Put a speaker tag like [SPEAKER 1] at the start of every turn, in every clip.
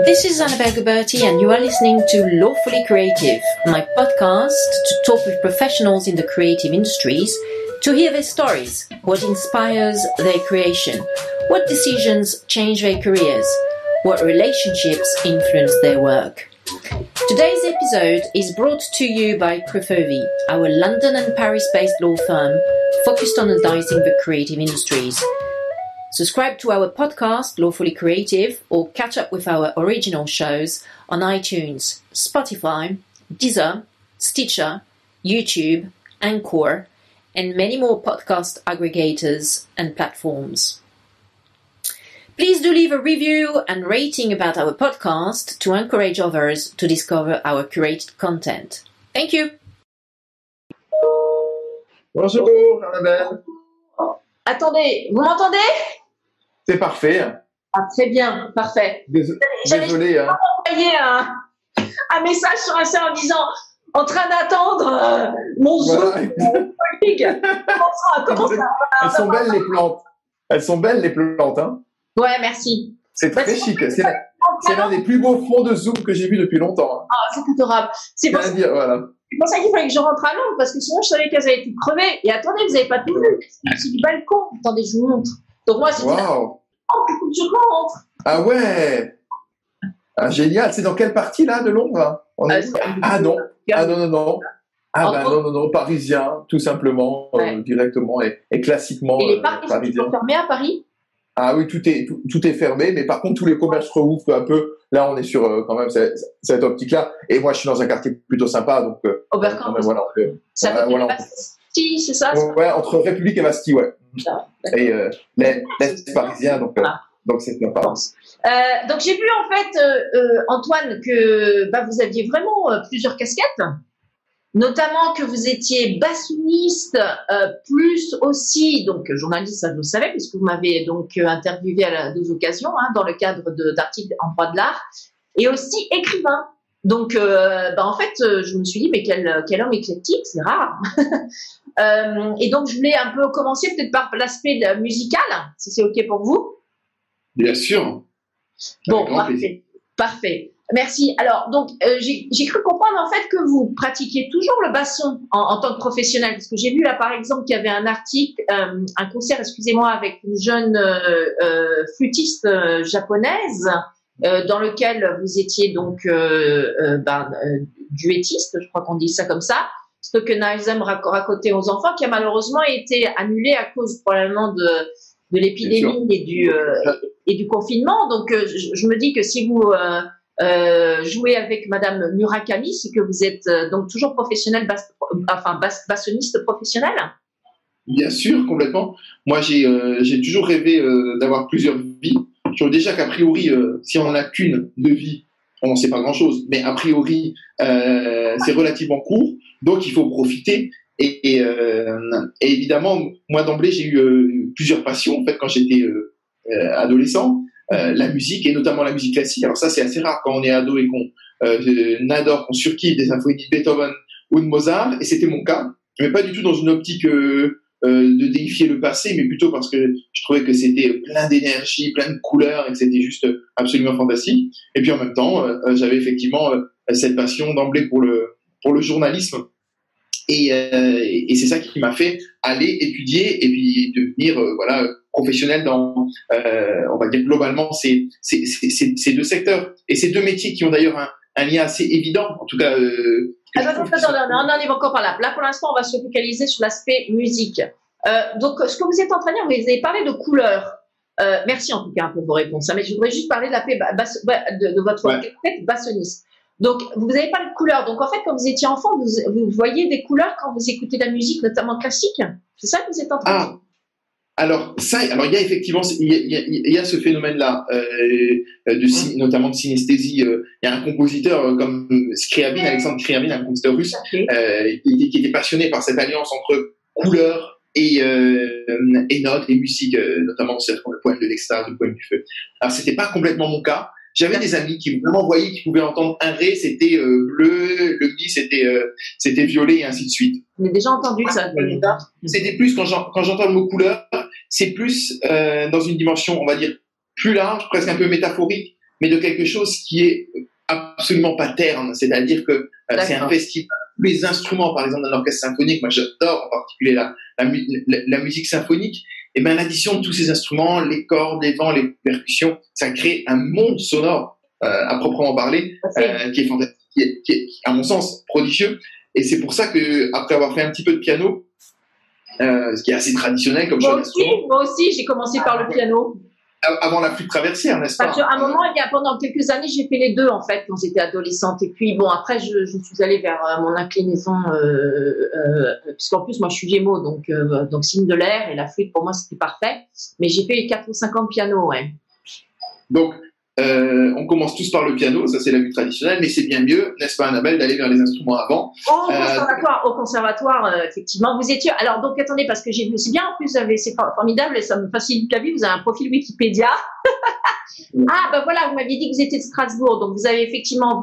[SPEAKER 1] This is Annabelle Guberti and you are listening to Lawfully Creative, my podcast to talk with professionals in the creative industries to hear their stories, what inspires their creation, what decisions change their careers, what relationships influence their work. Today's episode is brought to you by Prefervi, our London and Paris-based law firm focused on advising the creative industries. Subscribe to our podcast, Lawfully Creative, or catch up with our original shows on iTunes, Spotify, Deezer, Stitcher, YouTube, Anchor, and many more podcast aggregators and platforms. Please do leave a review and rating about our podcast to encourage others to discover our curated content. Thank you.
[SPEAKER 2] Bonjour, Annabelle.
[SPEAKER 3] Attendez, vous m'entendez?
[SPEAKER 2] C'est parfait.
[SPEAKER 3] Ah, très bien, parfait.
[SPEAKER 2] Désolé.
[SPEAKER 3] J'avais envoyé un message sur Insta en disant en train d'attendre mon
[SPEAKER 2] Voilà.
[SPEAKER 3] Zoom. Comment ça
[SPEAKER 2] Elles sont belles les plantes. Elles sont belles les plantes. Hein.
[SPEAKER 3] Ouais, merci.
[SPEAKER 2] C'est très chic. C'est l'un des plus beaux fonds de Zoom que j'ai vu depuis longtemps. Hein.
[SPEAKER 3] Ah, c'est adorable. C'est pour ça qu'il fallait que je rentre à Londres parce que sinon je savais qu'elles avaient tout crevé. Et attendez, vous n'avez pas tout vu. C'est du balcon. Attendez, je vous montre. Donc moi, c'est je rentre.
[SPEAKER 2] Ah ouais. Ah, génial. C'est dans quelle partie là de Londres? Non. Ah non. Non. Parisien, tout simplement, directement et classiquement.
[SPEAKER 3] Et les parcs sont toujours fermés à Paris?
[SPEAKER 2] Ah oui, tout est fermé, mais par contre tous les commerces rouvrent peu à peu. Là, on est sur quand même cette optique-là. Et moi, je suis dans un quartier plutôt sympa, donc.
[SPEAKER 3] Oberkampf. Ça peut être Bastille, c'est ça?
[SPEAKER 2] Ouais, entre République et Bastille, ouais. Et l'Est parisien, donc c'est sympa.
[SPEAKER 3] Donc j'ai vu en fait, Antoine, que vous aviez vraiment plusieurs casquettes, notamment que vous étiez bassoniste, plus aussi donc journaliste, ça je le savais, puisque vous m'avez donc interviewé à deux occasions dans le cadre d'articles en droit de l'art, et aussi écrivain. Donc en fait, je me suis dit mais quel homme éclectique, c'est rare. Et donc je voulais un peu commencer peut-être par l'aspect musical, si c'est ok pour vous.
[SPEAKER 2] Bien sûr.
[SPEAKER 3] Bon, parfait. Merci. Alors, donc, j'ai cru comprendre en fait que vous pratiquiez toujours le basson en tant que professionnel, parce que j'ai vu là, par exemple, qu'il y avait un article, un concert, excusez-moi, avec une jeune flûtiste japonaise, dans lequel vous étiez donc duettiste, je crois qu'on dit ça comme ça, Stockenheim raconté aux enfants, qui a malheureusement été annulé à cause probablement de l'épidémie et du confinement. Donc, je me dis que si vous jouez avec Madame Murakami, c'est que vous êtes donc toujours professionnel, bassoniste professionnel.
[SPEAKER 4] Bien sûr, complètement. Moi, j'ai toujours rêvé d'avoir plusieurs vies. Je trouve déjà qu'a priori, si on n'en a qu'une de vie, on n'en sait pas grand-chose, mais a priori, c'est relativement court, donc il faut profiter. Et évidemment, moi d'emblée, j'ai eu plusieurs passions en fait quand j'étais adolescent. La musique, et notamment la musique classique. Alors ça, c'est assez rare quand on est ado et qu'on adore, qu'on surkiffe des symphonies de Beethoven ou de Mozart, et c'était mon cas, mais pas du tout dans une optique de déifier le passé, mais plutôt parce que je trouvais que c'était plein d'énergie, plein de couleurs, et que c'était juste absolument fantastique. Et puis en même temps, j'avais effectivement cette passion d'emblée pour le journalisme, et c'est ça qui m'a fait aller étudier et puis devenir professionnel dans, on va dire globalement, ces deux secteurs et ces deux métiers qui ont d'ailleurs un lien assez évident, en tout cas.
[SPEAKER 3] Attends, on en est encore par là. Là, pour l'instant, on va se focaliser sur l'aspect musique. Donc, ce que vous êtes en train de dire, vous avez parlé de couleurs. Merci en tout cas pour vos réponses. Mais je voudrais juste parler de l'aspect de votre tête bassoniste. Donc, vous avez parlé de couleurs. Donc, en fait, quand vous étiez enfant, vous voyez des couleurs quand vous écoutez de la musique, notamment classique. C'est ça que vous êtes en train de dire?
[SPEAKER 4] Alors il y a effectivement il y a ce phénomène-là notamment de synesthésie. Il y a un compositeur comme Scriabine, Alexandre Scriabine, un compositeur russe qui était passionné par cette alliance entre couleurs et notes et musique, notamment le poème de l'extase, le poème du feu. Alors c'était pas complètement mon cas. J'avais des amis qui vraiment voyaient, qui pouvaient entendre un ré, c'était bleu, le mi, c'était violet, et ainsi de suite.
[SPEAKER 3] On a déjà entendu ça.
[SPEAKER 4] C'était plus, quand j'entends le mot couleur, c'est plus dans une dimension, on va dire, plus large, presque un peu métaphorique, mais de quelque chose qui est absolument pas terne. C'est-à-dire que c'est un festival. Tous les instruments, par exemple, d'un orchestre symphonique, moi j'adore en particulier la musique symphonique, et bien l'addition de tous ces instruments, les cordes, les vents, les percussions, ça crée un monde sonore à proprement parler, qui est fantastique, qui est, à mon sens, prodigieux. Et c'est pour ça que, après avoir fait un petit peu de piano, ce qui est assez traditionnel comme chose.
[SPEAKER 3] Moi aussi, j'ai commencé par le piano.
[SPEAKER 4] Avant la flûte traversière, n'est-ce pas?
[SPEAKER 3] À un moment, pendant quelques années, j'ai fait les deux, en fait, quand j'étais adolescente. Et puis, bon, après, je suis allée vers mon inclinaison, puisqu'en plus, moi, je suis Gémeaux, donc signe de l'air, et la flûte, pour moi, c'était parfait. Mais j'ai fait 4 ou 5 ans de piano, ouais.
[SPEAKER 4] Donc, on commence tous par le piano, ça c'est la vue traditionnelle, mais c'est bien mieux, n'est-ce pas, Annabelle, d'aller vers les instruments avant.
[SPEAKER 3] Au conservatoire, effectivement, vous étiez. Alors donc attendez, parce que j'ai vu, c'est bien en plus, c'est formidable et ça me facilite la vie. Vous avez un profil Wikipédia. Ah ben voilà, vous m'aviez dit que vous étiez de Strasbourg, donc vous avez effectivement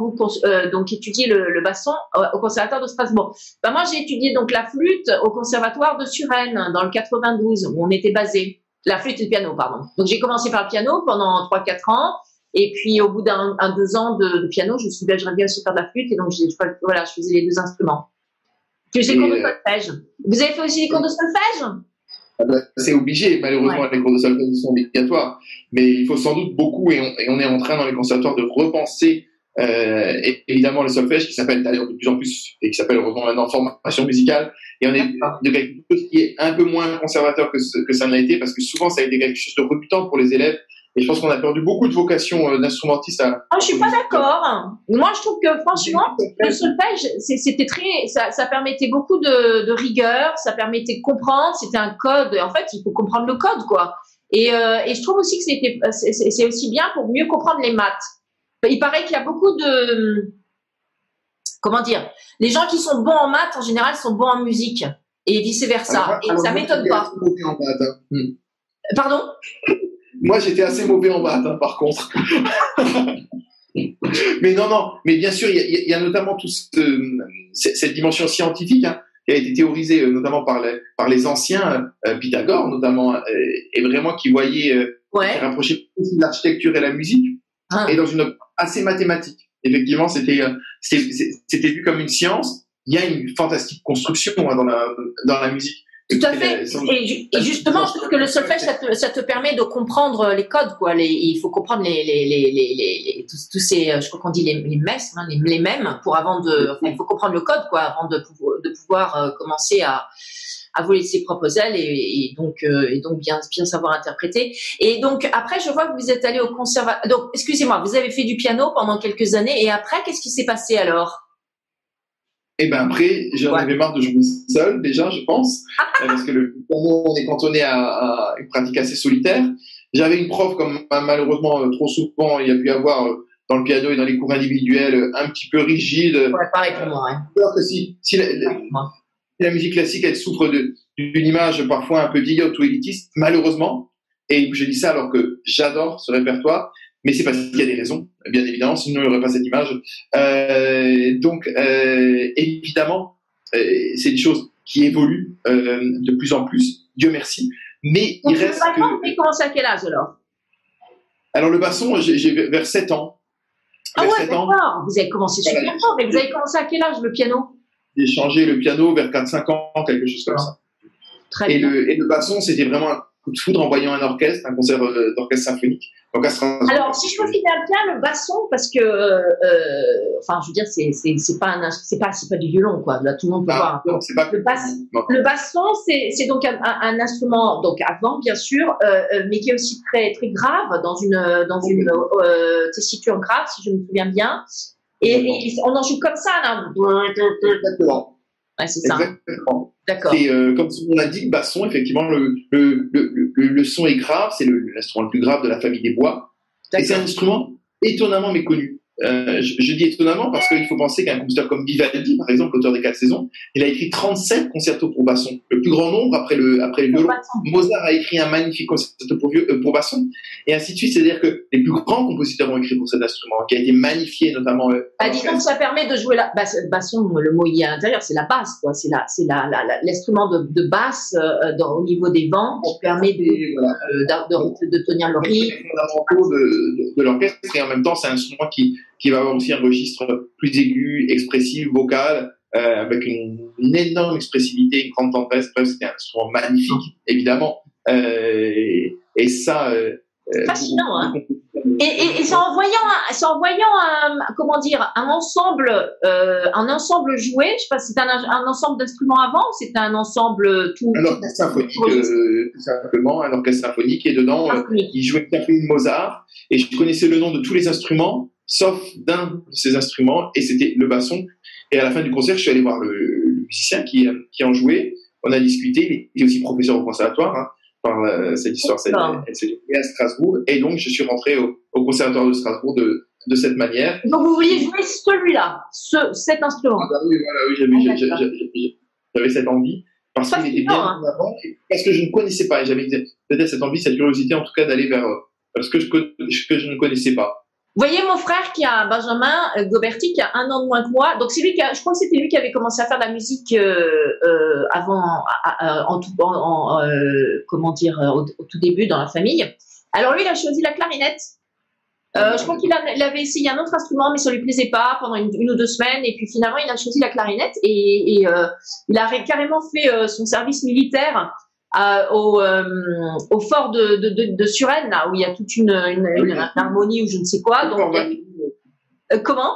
[SPEAKER 3] donc étudié le basson au conservatoire de Strasbourg. Ben moi j'ai étudié donc la flûte au conservatoire de Suresnes dans le 92 où on était basé. La flûte et le piano, pardon. Donc j'ai commencé par le piano pendant 3-4 ans. Et puis, au bout2 ans de piano, je me suis dit, j'aimerais bien aussi faire de la flûte. Et donc, je faisais les 2 instruments. Puis, j'ai les cours de solfège. Vous avez fait aussi les cours de solfège?
[SPEAKER 4] C'est obligé. Malheureusement, les cours de solfège sont obligatoires. Mais il faut sans doute beaucoup, et on est en train, dans les conservatoires, de repenser, évidemment, le solfège, qui s'appelle d'ailleurs de plus en plus, et qui s'appelle heureusement maintenant formation musicale. Et on est de quelque chose qui est un peu moins conservateur que ça n'a été, parce que souvent, ça a été quelque chose de rebutant pour les élèves. Et je pense qu'on a perdu beaucoup de vocations d'instrumentistes.
[SPEAKER 3] Je suis pas d'accord. Moi, je trouve que franchement, le solfège, c'était ça permettait beaucoup de rigueur, ça permettait de comprendre. C'était un code. En fait, il faut comprendre le code, quoi. Et je trouve aussi que c'est aussi bien pour mieux comprendre les maths. Il paraît qu'il y a beaucoup de, comment dire, les gens qui sont bons en maths en général sont bons en musique et vice versa. Et ça m'étonne pas. Pardon?
[SPEAKER 4] Moi, j'étais assez mauvais en maths, par contre. Mais non. Mais bien sûr, il y a notamment cette dimension scientifique qui a été théorisée notamment par les anciens, Pythagore notamment, et vraiment qui voyait rapprocher l'architecture et la musique, et dans une assez mathématique. Effectivement, c'était vu comme une science. Il y a une fantastique construction dans la musique.
[SPEAKER 3] Tout à fait. Et justement, je trouve que le solfège, ça te permet de comprendre les codes, quoi. Il faut comprendre tous ces, je crois qu'on dit les messes, les mèmes, il faut comprendre le code, quoi, avant de pouvoir commencer à voler ses propres ailes et donc bien savoir interpréter. Et donc, après, je vois que vous êtes allé au conservatoire. Donc, excusez-moi, vous avez fait du piano pendant quelques années et après, qu'est-ce qui s'est passé alors?
[SPEAKER 4] Et ben après, j'en avais marre de jouer seul, déjà, je pense, parce que le piano, on est cantonné à une pratique assez solitaire. J'avais une prof, comme malheureusement trop souvent il y a pu avoir dans le piano et dans les cours individuels, un petit peu rigide.
[SPEAKER 3] Ouais, pareil pour moi.
[SPEAKER 4] Alors que si la musique classique, elle souffre d'une image parfois un peu vieillotte ou élitiste, malheureusement, et je dis ça alors que j'adore ce répertoire, mais c'est parce qu'il y a des raisons, bien évidemment, sinon il n'y aurait pas cette image. Donc, évidemment, c'est des choses qui évoluent de plus en plus, Dieu merci. Mais
[SPEAKER 3] donc,
[SPEAKER 4] il reste
[SPEAKER 3] vous avez commencé à quel âge
[SPEAKER 4] alors le basson, j'ai vers 7 ans.
[SPEAKER 3] Ah ouais, d'accord. Vous avez commencé super tôt, mais vous avez commencé à quel âge le piano?
[SPEAKER 4] J'ai changé le piano vers 4-5 ans, quelque chose comme ça.
[SPEAKER 3] Très bien.
[SPEAKER 4] Et le basson, c'était vraiment un coup de foudre en voyant un orchestre, un concert d'orchestre symphonique. Donc,
[SPEAKER 3] alors, si je me souviens bien, le basson, parce que, enfin, je veux dire, c'est pas du violon, quoi. Là, tout le monde peut voir.
[SPEAKER 4] Non, c'est pas
[SPEAKER 3] le basson, c'est donc un instrument, donc avant, bien sûr, mais qui est aussi très, très grave, dans une tessiture grave, si je me souviens bien. Et on en joue comme ça, là.
[SPEAKER 4] Exactement.
[SPEAKER 3] Ouais, c'est ça.
[SPEAKER 4] Exactement.
[SPEAKER 3] D'accord.
[SPEAKER 4] Et comme son nom l'indique, le basson, effectivement, le son est grave, c'est l'instrument le plus grave de la famille des bois. Et c'est un instrument étonnamment méconnu. je dis étonnamment parce qu'il faut penser qu'un compositeur comme Vivaldi, par exemple, l'auteur des 4 saisons, il a écrit 37 concertos pour basson, le plus grand nombre après le violon. Mozart a écrit un magnifique concerto pour basson, et ainsi de suite. C'est-à-dire que les plus grands compositeurs ont écrit pour cet instrument, qui a été magnifié notamment.
[SPEAKER 3] Disons que ça permet de jouer la basson. Le mot y est à l'intérieur, c'est la basse, quoi. C'est l'instrument de basse au niveau des vents qui permet de tenir le rythme.
[SPEAKER 4] Les fondamentaux de l'orchestre, et en même temps, c'est un instrument qui va avoir aussi un registre plus aigu, expressif, vocal, avec une énorme expressivité, une grande tendresse. Bref, c'était un instrument magnifique, évidemment. Et ça...
[SPEAKER 3] fascinant, hein. Et c'est en voyant un ensemble joué. Je sais pas si c'était un ensemble d'instruments avant ou c'était un ensemble tout.
[SPEAKER 4] Un orchestre symphonique, tout simplement, un orchestre symphonique, et dedans, il jouait une symphonie de Mozart, et je connaissais le nom de tous les instruments, sauf d'un de ces instruments, et c'était le basson. Et à la fin du concert, je suis allé voir le musicien qui en jouait. On a discuté. Il est aussi professeur au conservatoire, hein. Cette histoire, elle s'est déroulée à Strasbourg, et donc je suis rentré au conservatoire de Strasbourg de cette manière.
[SPEAKER 3] Donc vous vouliez jouer celui-là, cet instrument.
[SPEAKER 4] Oui, j'avais cette envie parce qu'il était bien en avant, parce que je ne connaissais pas, et j'avais peut-être cette envie, cette curiosité en tout cas d'aller vers ce que je ne connaissais pas.
[SPEAKER 3] Vous voyez mon frère Benjamin Goberti, qui a 1 an de moins que moi. Donc c'est lui je crois que c'était lui qui avait commencé à faire de la musique avant, au tout début dans la famille. Alors lui, il a choisi la clarinette. Je crois qu'il avait essayé un autre instrument, mais ça lui plaisait pas pendant une ou 2 semaines. Et puis finalement, il a choisi la clarinette, et il a carrément fait son service militaire au fort de Suresnes, là où il y a toute une harmonie ou je ne sais quoi. Donc, comment?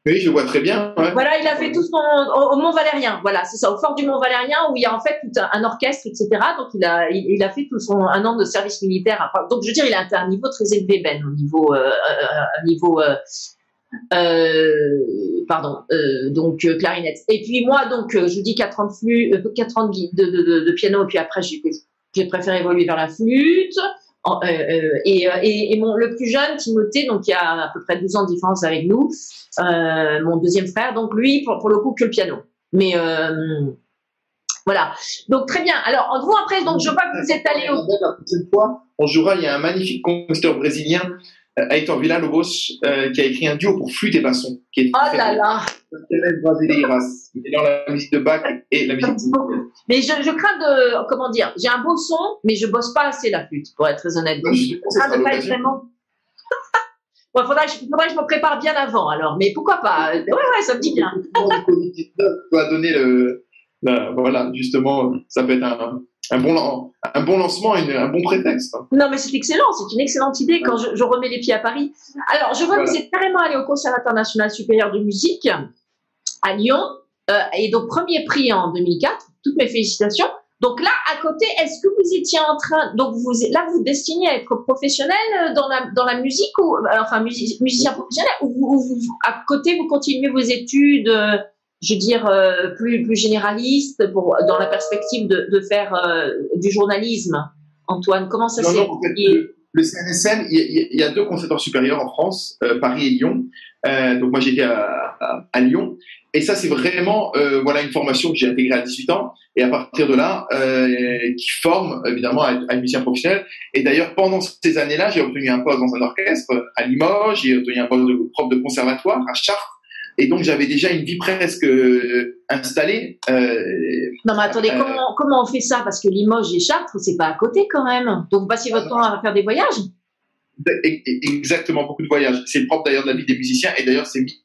[SPEAKER 4] Oui, je vois très bien. Ouais.
[SPEAKER 3] Voilà, il a fait tout au Mont Valérien. Voilà, c'est ça, au fort du Mont Valérien, où il y a en fait tout un orchestre, etc. Donc il a fait tout 1 an de service militaire. Donc je veux dire, il a atteint un niveau très élevé, Ben, au niveau donc clarinette. Et puis moi, donc je vous dis 4 ans de piano, et puis après j'ai préféré évoluer vers la flûte. Le plus jeune, Timothée, donc il y a à peu près 12 ans de différence avec nous, mon deuxième frère, donc lui pour le coup que le piano. Mais voilà. Donc très bien. Alors vous après, donc je vois que vous êtes allé
[SPEAKER 4] La prochaine fois, on jouera. Il y a un magnifique compositeur brésilien, Heitor Villa-Lobos, qui a écrit un duo pour flûte et basson, qui est
[SPEAKER 3] là là.
[SPEAKER 4] Dans la musique de Bach et la musique de...
[SPEAKER 3] Mais je crains comment dire, j'ai un beau son, mais je bosse pas assez la flûte, pour être très honnête. Je crains de pas être vraiment... Bon, faudrait que je me prépare bien avant, alors, mais pourquoi pas? Ouais, ça me dit bien.
[SPEAKER 4] Va donner voilà, justement, ça peut être un bon lancement, un bon prétexte.
[SPEAKER 3] Non, mais c'est excellent, c'est une excellente idée quand je remets les pieds à Paris. Alors, je vois que vous êtes carrément allé au Conservatoire national supérieur de musique à Lyon, et donc premier prix en 2004, toutes mes félicitations. Donc là, à côté, est-ce que vous étiez en train, donc vous destinez à être professionnel dans la musique, ou enfin musicien professionnel, ou à côté vous continuez vos études, je veux dire plus généralistes, dans la perspective de faire du journalisme? Antoine, comment ça s'est fait?
[SPEAKER 4] Le CNSM, il y a 2 conservatoires supérieurs en France, Paris et Lyon. Donc moi j'étais à Lyon, et ça c'est vraiment voilà une formation que j'ai intégrée à 18 ans, et à partir de là qui forme évidemment à un musicien professionnel. Et d'ailleurs pendant ces années-là, j'ai obtenu un poste dans un orchestre à Limoges, j'ai obtenu un poste de prof de conservatoire à Chartres. Et donc j'avais déjà une vie presque installée.
[SPEAKER 3] Non mais attendez, comment on fait ça? Parce que Limoges et Chartres, c'est pas à côté quand même. Donc vous passez votre temps à faire des voyages?
[SPEAKER 4] Exactement, beaucoup de voyages. C'est le propre d'ailleurs de la vie des musiciens, et d'ailleurs c'est mis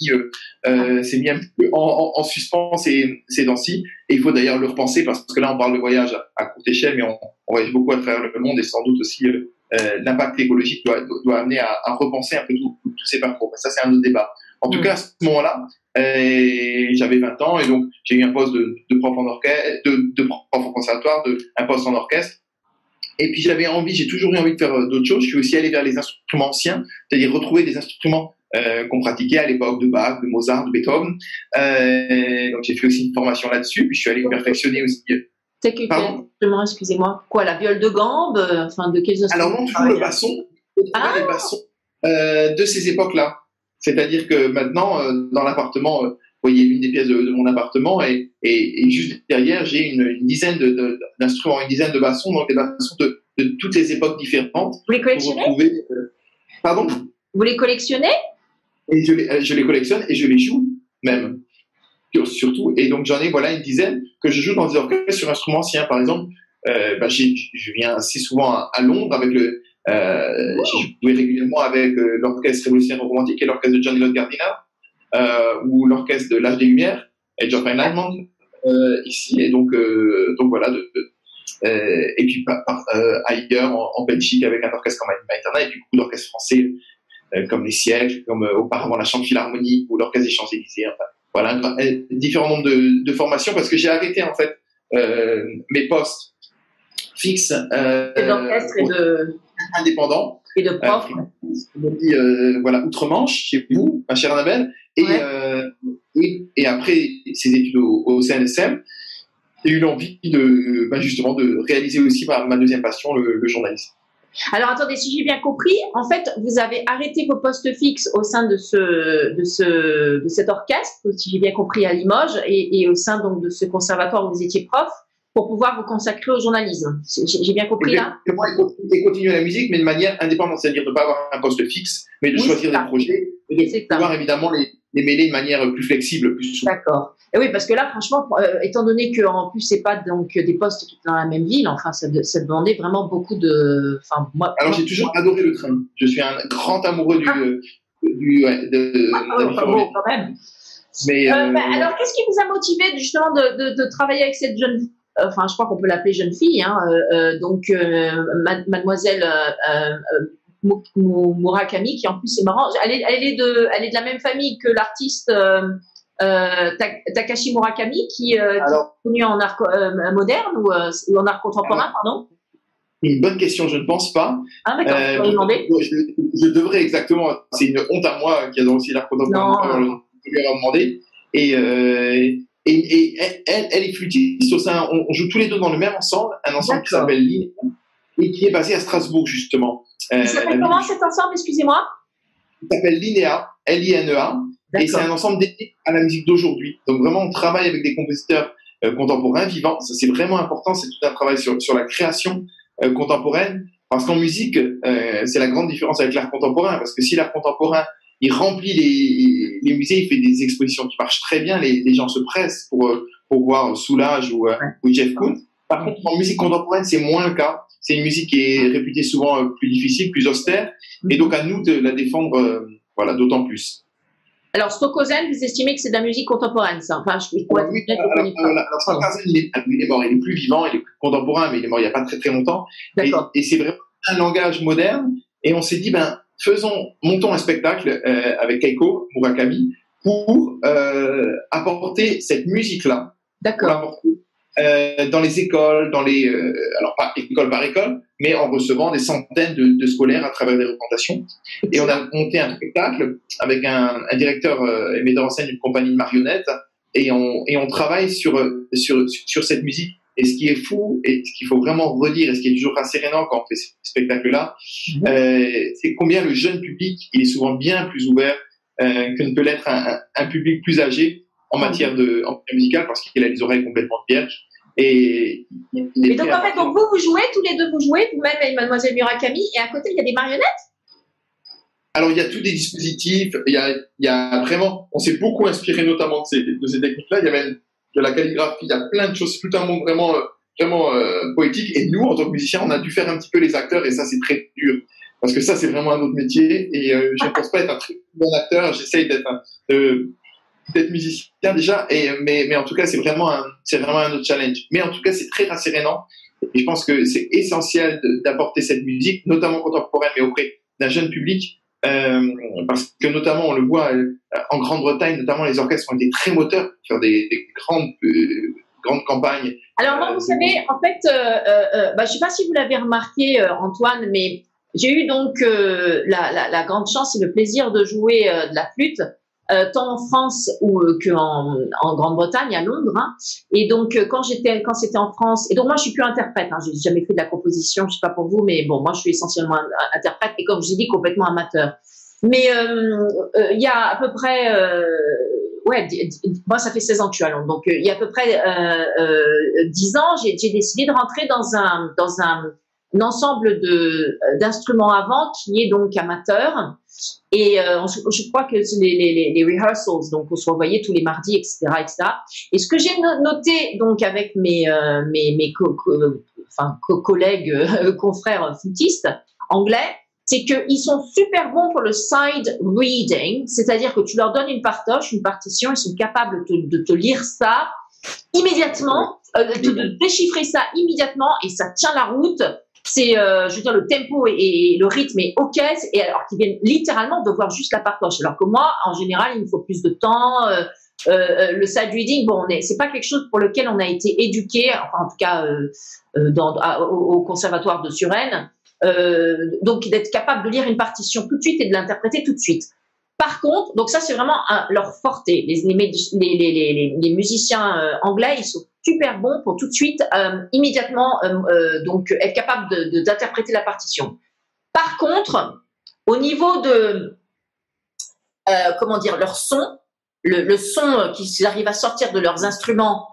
[SPEAKER 4] un petit peu en suspens ces temps-ci. Et il faut d'ailleurs le repenser, parce que là on parle de voyage à courte échelle, mais on voyage beaucoup à travers le monde, et sans doute aussi l'impact écologique doit amener à repenser un peu tous ces parcours. Ça c'est un autre débat. En tout cas, à ce moment-là, j'avais 20 ans, et donc j'ai eu un poste de prof en orchestre, de prof au conservatoire, un poste en orchestre. Et puis j'ai toujours eu envie de faire d'autres choses. Je suis aussi allé vers les instruments anciens, c'est-à-dire retrouver des instruments qu'on pratiquait à l'époque de Bach, de Mozart, de Beethoven. Donc j'ai fait aussi une formation là-dessus, puis je suis allé perfectionner aussi.
[SPEAKER 3] C'est quel instrument, excusez-moi? Quoi, la viole de gambe? Enfin, de quels instruments?
[SPEAKER 4] Alors non, toujours le basson. Les bassons de ces époques-là. C'est-à-dire que maintenant, dans l'appartement, vous voyez l'une des pièces de mon appartement et juste derrière, j'ai une dizaine d'instruments, une dizaine de bassons, donc des bassons de toutes les époques différentes.
[SPEAKER 3] Vous les collectionnez?
[SPEAKER 4] Pardon?
[SPEAKER 3] Vous les collectionnez?
[SPEAKER 4] Et je les collectionne et je les joue même, surtout. Et donc j'en ai une dizaine que je joue dans des orchestres sur instruments anciens. Par exemple, je viens assez souvent à Londres avec j'ai joué régulièrement avec l'orchestre révolutionnaire romantique et l'orchestre de John Elliott Gardiner, ou l'orchestre de l'Âge des Lumières et George Lineman ici. Et donc voilà. Et puis ailleurs en Belgique avec un orchestre comme Maïtana et puis beaucoup d'orchestres français comme les Siècles, comme auparavant la Chambre Philharmonique ou l'orchestre des Champs-Élysées. Enfin, voilà, différents nombres de formations parce que j'ai arrêté en fait mes postes fixes
[SPEAKER 3] d'orchestre et de
[SPEAKER 4] indépendants
[SPEAKER 3] et de prof.
[SPEAKER 4] Voilà, outre-Manche chez vous, ma chère Annabelle, et après ces études au CNSM, j'ai eu l'envie justement de réaliser aussi ma deuxième passion, le journalisme.
[SPEAKER 3] Alors attendez, si j'ai bien compris, en fait, vous avez arrêté vos postes fixes au sein de cet orchestre, si j'ai bien compris, à Limoges, et au sein donc de ce conservatoire où vous étiez prof, pour pouvoir vous consacrer au journalisme. J'ai bien compris là?
[SPEAKER 4] Et continuer la musique, mais de manière indépendante, c'est-à-dire de ne pas avoir un poste fixe, mais de choisir des projets et de pouvoir évidemment les mêler de manière plus flexible, plus souple.
[SPEAKER 3] D'accord. Et oui, parce que là, franchement, étant donné qu'en plus, c'est pas donc des postes qui sont dans la même ville, enfin, ça demandait vraiment beaucoup de. Enfin, moi.
[SPEAKER 4] Alors, j'ai toujours adoré le train. Je suis un grand amoureux
[SPEAKER 3] bon, quand même.
[SPEAKER 4] Mais,
[SPEAKER 3] alors, qu'est-ce qui vous a motivé justement de travailler avec cette jeune, enfin, je crois qu'on peut l'appeler jeune fille, hein, mademoiselle Murakami, qui en plus c'est marrant, elle est de la même famille que l'artiste Takashi Murakami, qui est connu en art moderne ou en art contemporain, pardon.
[SPEAKER 4] Une bonne question, je ne pense pas.
[SPEAKER 3] Ah d'accord, je vais demander.
[SPEAKER 4] Je devrais exactement, c'est une honte à moi qui adore aussi l'art contemporain, je lui ai demandé. Et elle est flûtiste au sein, on joue tous les deux dans le même ensemble, un ensemble qui s'appelle Linéa et qui est basé à Strasbourg justement.
[SPEAKER 3] Il s'appelle comment cet ensemble, excusez-moi?
[SPEAKER 4] Il s'appelle Linéa, Linea, et c'est un ensemble dédié à la musique d'aujourd'hui. Donc vraiment, on travaille avec des compositeurs contemporains vivants. Ça, c'est vraiment important. C'est tout un travail sur la création contemporaine, parce qu'en musique, c'est la grande différence avec l'art contemporain. Parce que si l'art contemporain, il remplit les musées, il fait des expositions qui marchent très bien, les gens se pressent pour voir Soulage ou Jeff Koons. Par contre, en musique contemporaine, c'est moins le cas. C'est une musique qui est réputée souvent plus difficile, plus austère, et donc à nous de la défendre, d'autant plus.
[SPEAKER 3] Alors, Stockhausen, vous estimez que c'est de la musique contemporaine, ça? Enfin,
[SPEAKER 4] Stockhausen, il est mort, il est plus vivant, il est plus contemporain, mais il est mort il n'y a pas très très longtemps.
[SPEAKER 3] D'accord.
[SPEAKER 4] Et c'est vraiment un langage moderne, et on s'est dit, montons un spectacle avec Keiko Murakami pour apporter cette musique-là.
[SPEAKER 3] D'accord.
[SPEAKER 4] Dans les écoles, alors pas école par école, mais en recevant des centaines de scolaires à travers des représentations. Et on a monté un spectacle avec un directeur et metteur en scène d'une compagnie de marionnettes, et on travaille sur cette musique. Et ce qui est fou, et ce qu'il faut vraiment redire, et ce qui est toujours rassérénant quand on fait ce spectacle-là, c'est combien le jeune public, il est souvent bien plus ouvert que ne peut l'être un public plus âgé en matière musicale, parce qu'il a les oreilles complètement vierges. Et
[SPEAKER 3] donc en fait, vous jouez, tous les deux vous jouez, vous-même et mademoiselle Murakami, et à côté il y a des marionnettes?
[SPEAKER 4] Alors il y a tous des dispositifs, il y a vraiment, on s'est beaucoup inspiré notamment de ces techniques-là, il y a même de la calligraphie, il y a plein de choses, c'est tout un monde vraiment poétique, et nous en tant que musiciens on a dû faire un petit peu les acteurs, et ça c'est très dur, parce que ça c'est vraiment un autre métier, et je ne pense pas être un très bon acteur, j'essaye d'être musicien déjà, mais en tout cas c'est vraiment un autre challenge. Mais en tout cas c'est très rassérénant, et je pense que c'est essentiel d'apporter cette musique, notamment contemporaine, mais auprès d'un jeune public, parce que notamment on le voit en Grande-Bretagne, notamment les orchestres ont été très moteurs pour faire des grandes campagnes.
[SPEAKER 3] Alors moi vous savez, en fait, je sais pas si vous l'avez remarqué Antoine, mais j'ai eu donc la grande chance et le plaisir de jouer de la flûte. Tant en France qu'en Grande-Bretagne, à Londres. Hein. Et donc, quand c'était en France, et donc moi, je suis plus interprète. Hein, j'ai jamais fait de la composition, je sais pas pour vous, mais bon, moi, je suis essentiellement interprète et comme je l'ai dit, complètement amateur. Mais il y a à peu près, moi ça fait 16 ans que je suis à Londres, donc il y a à peu près 10 ans, j'ai décidé de rentrer dans un ensemble d'instruments à vent qui est donc amateur. Et je crois que les rehearsals, donc on se revoyait tous les mardis, etc., etc. Et ce que j'ai noté donc avec mes collègues, confrères flûtistes anglais, c'est qu'ils sont super bons pour le side reading, c'est-à-dire que tu leur donnes une partition, ils sont capables de te lire ça immédiatement, de déchiffrer ça immédiatement, et ça tient la route. C'est, je veux dire, le tempo et le rythme est ok, et alors qu'ils viennent littéralement de voir juste la partoche. Alors que moi, en général, il me faut plus de temps. Le side reading, bon, c'est pas quelque chose pour lequel on a été éduqué, enfin en tout cas au conservatoire de Suresnes. Donc d'être capable de lire une partition tout de suite et de l'interpréter tout de suite. Par contre, donc ça c'est vraiment leur forte. Les musiciens anglais, ils sont super bons pour tout de suite, immédiatement, donc être capable d'interpréter la partition. Par contre, au niveau de leur son, le son qu'ils arrivent à sortir de leurs instruments,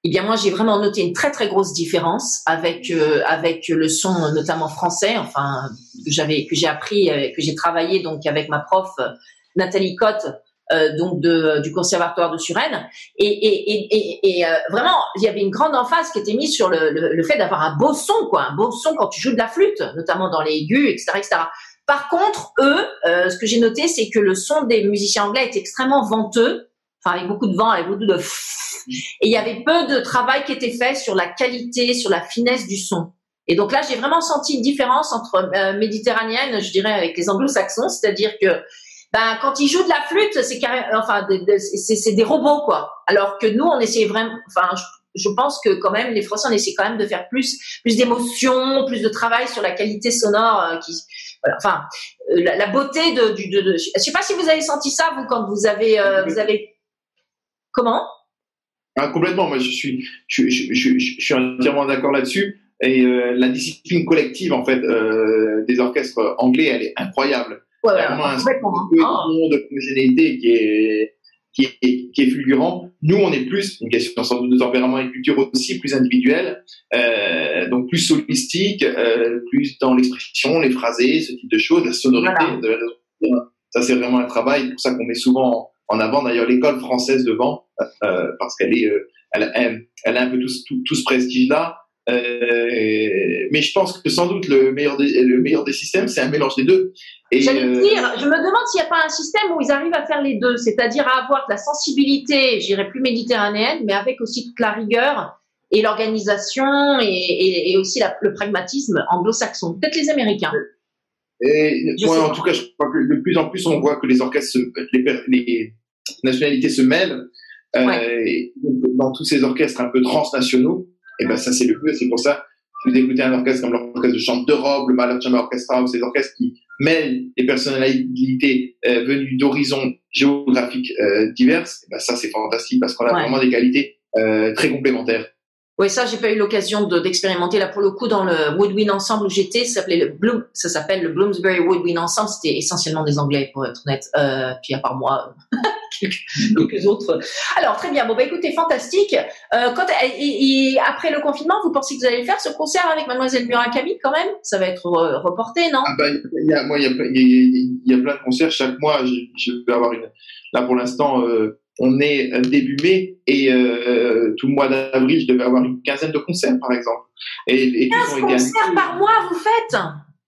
[SPEAKER 3] eh bien moi j'ai vraiment noté une très très grosse différence avec le son notamment français, enfin que j'ai appris, que j'ai travaillé donc avec ma prof Nathalie Cotte, donc du conservatoire de Suresnes, et vraiment il y avait une grande emphase qui était mise sur le fait d'avoir un beau son quand tu joues de la flûte, notamment dans les aigus, etc., etc. Par contre, eux, ce que j'ai noté, c'est que le son des musiciens anglais est extrêmement venteux, enfin avec beaucoup de vent, avec beaucoup de et il y avait peu de travail qui était fait sur la qualité, sur la finesse du son. Et donc là, j'ai vraiment senti une différence entre méditerranéenne, je dirais, avec les anglo-saxons, c'est-à-dire que quand ils jouent de la flûte, c'est carrément, c'est des robots, quoi. Alors que nous, on essayait vraiment, je pense que quand même, les Français, on essaie quand même de faire plus d'émotion, plus de travail sur la qualité sonore, la beauté je sais pas si vous avez senti ça, vous, quand vous avez comment?
[SPEAKER 4] Ah, complètement. Moi, je suis entièrement d'accord là-dessus. Et la discipline collective, en fait, des orchestres anglais, elle est incroyable.
[SPEAKER 3] Ouais,
[SPEAKER 4] il y a vraiment un son de homogénéité qui est fulgurant. Nous, on est plus une question sans doute de tempérament et culture aussi, plus individuelle, donc plus solistique, plus dans l'expression, les phrasés, ce type de choses, la sonorité. Voilà. Ça, c'est vraiment un travail. C'est pour ça qu'on met souvent en avant, d'ailleurs, l'école française devant, parce qu'elle a un peu tout ce prestige-là. Mais je pense que sans doute le meilleur des systèmes, c'est un mélange des deux.
[SPEAKER 3] Et je me demande s'il n'y a pas un système où ils arrivent à faire les deux, c'est-à-dire à avoir de la sensibilité, je dirais plus méditerranéenne, mais avec aussi toute la rigueur et l'organisation et aussi le pragmatisme anglo-saxon. Peut-être les Américains.
[SPEAKER 4] En tout cas, je crois que de plus en plus, on voit que les orchestres, les nationalités se mêlent. Et dans tous ces orchestres un peu transnationaux, et ça c'est le mieux. C'est pour ça que vous écoutez un orchestre comme l'orchestre de chant d'Europe, le Mahler Chamber Orchestra, ou ces orchestres qui mêlent les personnalités venues d'horizons géographiques diverses. Ça c'est fantastique parce qu'on a vraiment des qualités très complémentaires.
[SPEAKER 3] Oui, ça, j'ai pas eu l'occasion d'expérimenter. Là, pour le coup, dans le Woodwind Ensemble où j'étais, ça s'appelle le Bloomsbury Woodwind Ensemble. C'était essentiellement des Anglais, pour être honnête. Puis à part moi, quelques autres. Alors, très bien. Bon, écoutez, fantastique. Et après le confinement, vous pensez que vous allez faire ce concert avec Mademoiselle Murakami quand même? Ça va être reporté, non?
[SPEAKER 4] Il y a plein de concerts chaque mois. Je vais avoir là pour l'instant. On est début mai et tout le mois d'avril, je devais avoir une quinzaine de concerts, par exemple. Et
[SPEAKER 3] 15 concerts par mois, vous faites?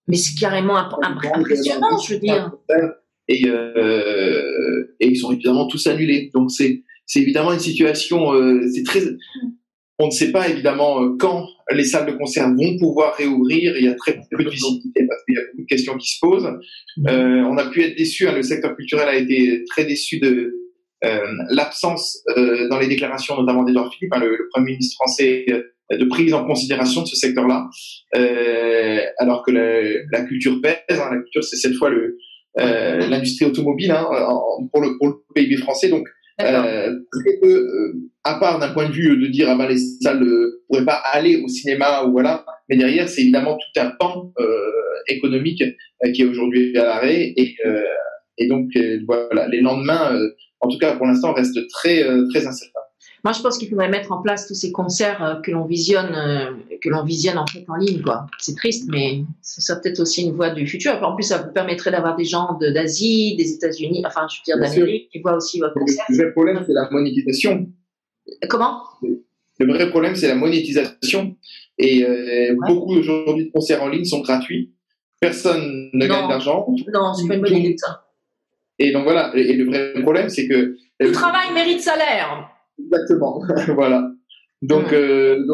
[SPEAKER 3] Mais c'est carrément impressionnant, je veux dire.
[SPEAKER 4] Et ils sont évidemment tous annulés. Donc c'est évidemment une situation. On ne sait pas évidemment quand les salles de concert vont pouvoir réouvrir. Il y a très peu de visibilité parce qu'il y a beaucoup de questions qui se posent. On a pu être déçus. Le secteur culturel a été très déçu de l'absence dans les déclarations, notamment d'Édouard Philippe, le Premier ministre français, de prise en considération de ce secteur-là, alors que la culture pèse. La culture, c'est cette fois l'industrie automobile pour le PIB français. Donc, très peu, à part d'un point de vue de dire les salles ne pourraient pas aller au cinéma ou voilà, mais derrière, c'est évidemment tout un pan économique qui est aujourd'hui à l'arrêt Et donc voilà, les lendemains, en tout cas pour l'instant, restent très très incertains.
[SPEAKER 3] Moi, je pense qu'il faudrait mettre en place tous ces concerts que l'on visionne en fait en ligne, quoi. C'est triste, mais ce serait peut-être aussi une voie du futur. En plus, ça vous permettrait d'avoir des gens d'Asie, des États-Unis, enfin, je veux dire d'Amérique, qui voient aussi votre concert.
[SPEAKER 4] Le vrai problème, c'est la monétisation.
[SPEAKER 3] Comment ?
[SPEAKER 4] Le vrai problème, c'est la monétisation. Et beaucoup aujourd'hui de concerts en ligne sont gratuits. Personne ne gagne d'argent.
[SPEAKER 3] Non, c'est pas une bonne idée de ça.
[SPEAKER 4] Et donc voilà. Et le vrai problème, c'est que
[SPEAKER 3] tout travail mérite salaire.
[SPEAKER 4] Exactement. Voilà. Donc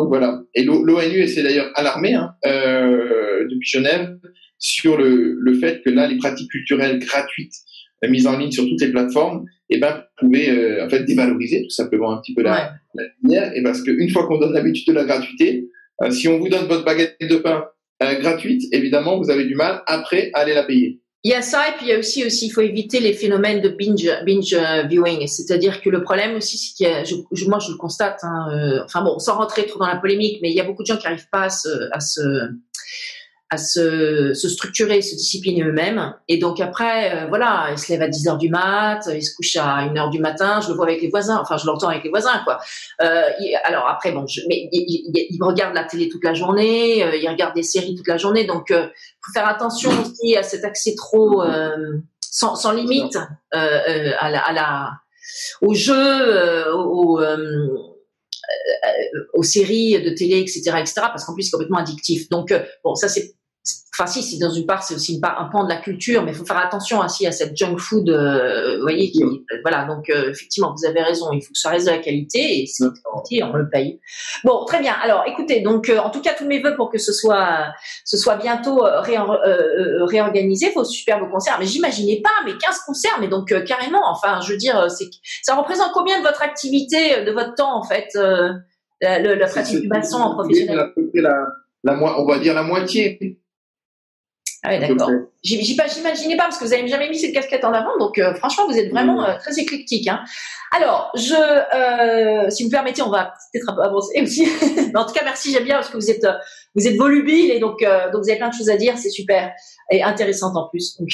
[SPEAKER 4] voilà. Et l'ONU s'est d'ailleurs alarmée depuis Genève sur le fait que là, les pratiques culturelles gratuites mises en ligne sur toutes les plateformes, pouvaient en fait dévaloriser tout simplement un petit peu la lumière. Et parce qu'une fois qu'on donne l'habitude de la gratuité, si on vous donne votre baguette de pain gratuite, évidemment, vous avez du mal après à aller la payer.
[SPEAKER 3] Il y a ça, et puis il y a aussi, il faut éviter les phénomènes de binge viewing. C'est-à-dire que le problème aussi, c'est qu'il y a, moi je le constate, enfin bon, sans rentrer trop dans la polémique, mais il y a beaucoup de gens qui n'arrivent pas à se structurer, se discipliner eux-mêmes. Et donc après, voilà, ils se lèvent à 10h du mat, ils se couchent à 1h du matin, je le vois avec les voisins, enfin je l'entends avec les voisins, quoi. Alors après, bon, mais ils regardent la télé toute la journée, ils regardent des séries toute la journée, donc faut faire attention aussi à cet accès trop sans limite aux jeux, aux séries de télé, etc., parce qu'en plus c'est complètement addictif. Donc bon, ça c'est dans une part c'est aussi un pan de la culture, mais il faut faire attention aussi à cette junk food, vous voyez, voilà. Donc effectivement, vous avez raison, il faut que ça reste de la qualité, et c'est qualité, on le paye. Bon, très bien. Alors, écoutez, donc en tout cas tous mes vœux pour que ce soit bientôt réorganisé. Vos superbes concerts, mais j'imaginais pas, mais 15 concerts, mais donc carrément. Enfin, je veux dire, ça représente combien de votre activité, de votre temps en fait, la pratique du basson en professionnel?
[SPEAKER 4] On va dire la moitié.
[SPEAKER 3] Ah ouais, d'accord. J'imaginais pas, parce que vous n'avez jamais mis cette casquette en avant, donc franchement, vous êtes vraiment très éclectique. Hein. Alors, si vous me permettez, on va peut-être un peu avancer aussi. Mais en tout cas, merci, j'aime bien, parce que vous êtes volubile, et donc vous avez plein de choses à dire, c'est super, et intéressante en plus. Donc.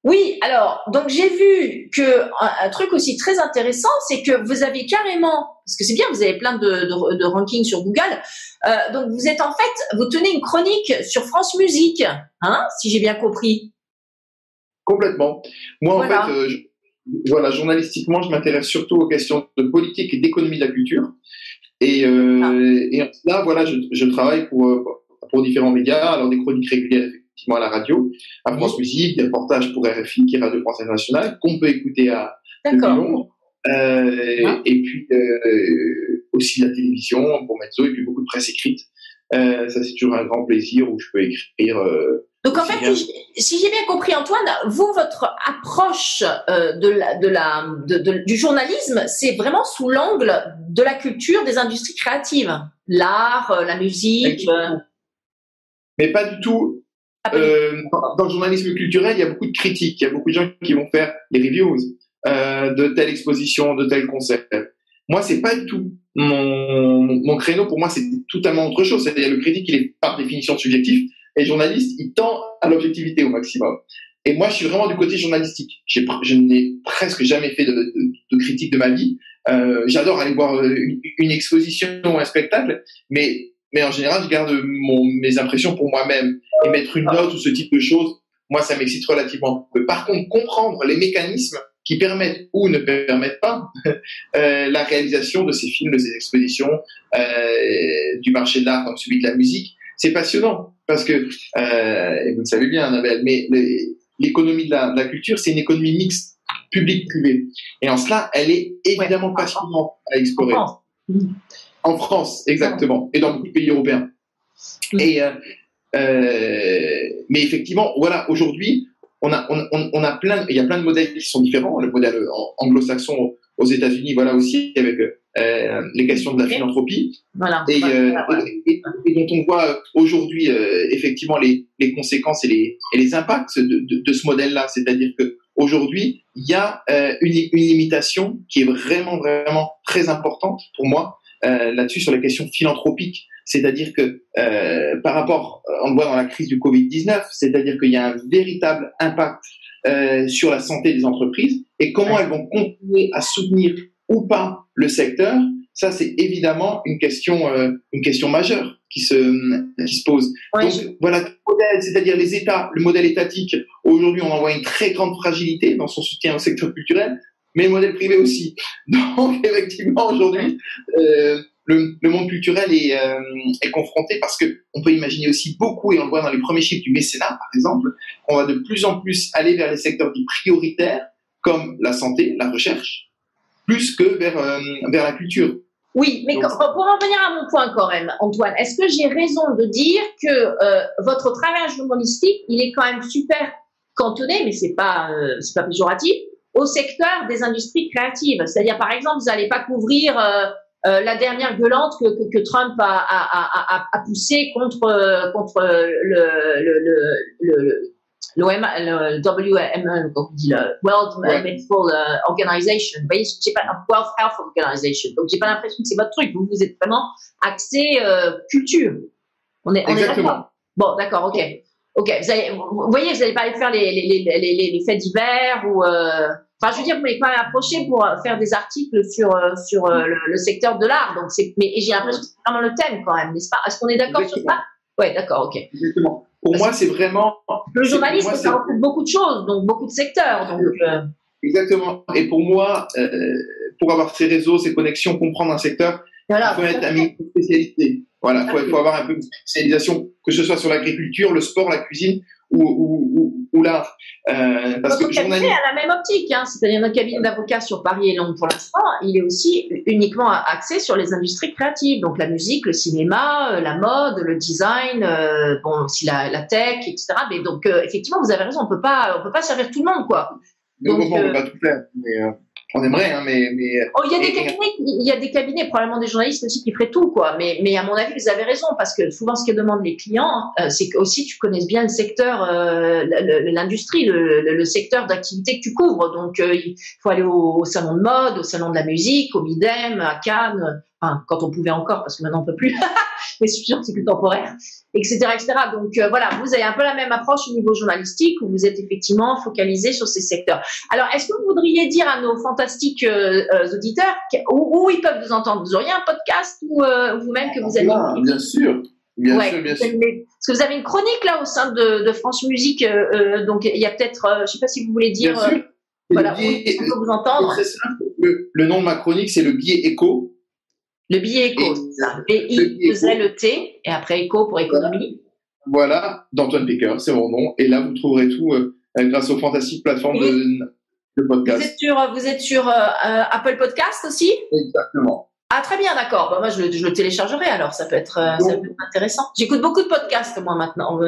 [SPEAKER 3] Oui, alors, donc j'ai vu que un truc aussi très intéressant, c'est que vous avez carrément, parce que c'est bien, vous avez plein de rankings sur Google, donc vous êtes en fait, vous tenez une chronique sur France Musique, hein, si j'ai bien compris.
[SPEAKER 4] Complètement. Moi, voilà. En fait, journalistiquement, je m'intéresse surtout aux questions de politique et d'économie de la culture, et là, voilà, je travaille pour différents médias, alors des chroniques régulières, à la radio, à France Musique, des reportages pour RFI, qui est Radio France Internationale, qu'on peut écouter depuis Londres, et puis aussi la télévision pour Mezzo, et puis beaucoup de presse écrite. Ça, c'est toujours un grand plaisir où je peux écrire.
[SPEAKER 3] Donc en fait, si j'ai bien compris, Antoine, vous, votre approche du journalisme, c'est vraiment sous l'angle de la culture, des industries créatives, l'art, la musique.
[SPEAKER 4] Mais pas du tout. Dans le journalisme culturel, il y a beaucoup de critiques. Il y a beaucoup de gens qui vont faire des reviews de telle exposition, de tel concert. Moi, c'est pas du tout mon créneau. Pour moi, c'est totalement autre chose. C'est-à-dire le critique, il est par définition subjectif, et le journaliste, il tend à l'objectivité au maximum. Et moi, je suis vraiment du côté journalistique. Je n'ai presque jamais fait de critique de ma vie. J'adore aller voir une exposition ou un spectacle, mais en général, je garde mes impressions pour moi-même, et mettre une note ou ce type de choses, moi, ça m'excite relativement peu. Par contre, comprendre les mécanismes qui permettent ou ne permettent pas la réalisation de ces films, de ces expositions, du marché de l'art comme celui de la musique, c'est passionnant, parce que, et vous le savez bien, Annabelle, mais l'économie de la culture, c'est une économie mixte, public-privé. Et en cela, elle est évidemment passionnante à explorer. En France, exactement, et dans beaucoup de pays européens. Et mais effectivement, voilà, aujourd'hui, il y a plein de modèles qui sont différents. Le modèle anglo-saxon aux États-Unis, voilà aussi, avec les questions de la philanthropie, et dont on voit aujourd'hui effectivement les conséquences et les impacts de ce modèle-là. C'est-à-dire que aujourd'hui, il y a une limitation qui est vraiment, vraiment très importante pour moi. Là-dessus, sur la question philanthropique, c'est-à-dire que par rapport, on le voit dans la crise du Covid-19, c'est-à-dire qu'il y a un véritable impact sur la santé des entreprises et comment elles vont continuer à soutenir ou pas le secteur. Ça, c'est évidemment une question majeure qui se pose.
[SPEAKER 3] Ouais,
[SPEAKER 4] Donc, voilà, c'est-à-dire les États, le modèle étatique, aujourd'hui, on en voit une très grande fragilité dans son soutien au secteur culturel, mais le modèle privé aussi. Donc, effectivement, aujourd'hui, le monde culturel est confronté parce que on peut imaginer aussi beaucoup, et on le voit dans les premiers chiffres du mécénat, par exemple, qu'on va de plus en plus aller vers les secteurs dits prioritaires, comme la santé, la recherche, plus que vers la culture.
[SPEAKER 3] Oui, mais pour en revenir à mon point quand même, Antoine, est-ce que j'ai raison de dire que votre travail journalistique, il est quand même super cantonné, mais c'est pas péjoratif, au secteur des industries créatives. C'est-à-dire, par exemple, vous n'allez pas couvrir la dernière gueulante que Trump a poussée contre le WM, on dit le World Medical Organization. Vous voyez, j'ai pas World Health Organization. Donc j'ai pas l'impression que c'est votre truc. Vous êtes vraiment axé culture. On est d'accord. Bon, d'accord, ok. Vous voyez, vous n'allez pas aller faire les faits divers ou. Enfin, je veux dire, vous m'avez quand même approché pour faire des articles sur le secteur de l'art. Donc et j'ai l'impression que c'est vraiment le thème quand même, n'est-ce pas? Est-ce qu'on est d'accord sur ça? Ouais, d'accord, ok.
[SPEAKER 4] Exactement. Pour moi, c'est vraiment.
[SPEAKER 3] Le journalisme, ça recoupe beaucoup de choses, donc beaucoup de secteurs. Donc,
[SPEAKER 4] Exactement. Et pour moi, pour avoir ces réseaux, ces connexions, comprendre un secteur, il faut être un minimum de spécialité. Voilà, il faut avoir un peu de spécialisation, que ce soit sur l'agriculture, le sport, la cuisine ou l'art. Parce
[SPEAKER 3] notre cabinet a la même optique, hein, c'est-à-dire notre cabinet d'avocats sur Paris et Londres pour l'instant, il est aussi uniquement axé sur les industries créatives, donc la musique, le cinéma, la mode, le design, bon aussi la tech, etc. Mais donc effectivement, vous avez raison, on peut pas servir tout le monde, quoi.
[SPEAKER 4] Donc, on peut pas tout faire, mais on aimerait, hein, mais.
[SPEAKER 3] Oh, il y a des cabinets, probablement des journalistes aussi qui feraient tout, quoi. Mais à mon avis, vous avez raison, parce que souvent, ce que demandent les clients, c'est que aussi tu connaisses bien le secteur, l'industrie, le secteur d'activité que tu couvres. Donc, il faut aller au salon de mode, au salon de la musique, au Midem, à Cannes, enfin, quand on pouvait encore, parce que maintenant on peut plus. Mais c'est sûr, c'est plus temporaire, etc., etc. Donc voilà, vous avez un peu la même approche au niveau journalistique où vous êtes effectivement focalisé sur ces secteurs. Alors, est-ce que vous voudriez dire à nos fantastiques auditeurs où ils peuvent vous entendre? Vous auriez un podcast ou vous-même que vous avez
[SPEAKER 4] bien sûr. Bien sûr.
[SPEAKER 3] Parce que vous avez une chronique là au sein de France Musique, donc il y a peut-être, je ne sais pas si vous voulez dire,
[SPEAKER 4] bien sûr.
[SPEAKER 3] voilà, on peut vous entendre.
[SPEAKER 4] C'est très simple. Le nom de ma chronique, c'est le biais éco.
[SPEAKER 3] Le billet éco, c'est ça. B-I-2-L-E-T, et après éco pour économie.
[SPEAKER 4] Voilà, d'Antoine Pecker, c'est mon nom. Et là, vous trouverez tout grâce aux fantastiques plateformes de podcast.
[SPEAKER 3] Vous êtes sur Apple Podcast aussi?
[SPEAKER 4] Exactement.
[SPEAKER 3] Ah, très bien, d'accord. Bah, moi, je le téléchargerai alors, ça peut être intéressant. J'écoute beaucoup de podcasts, moi, maintenant.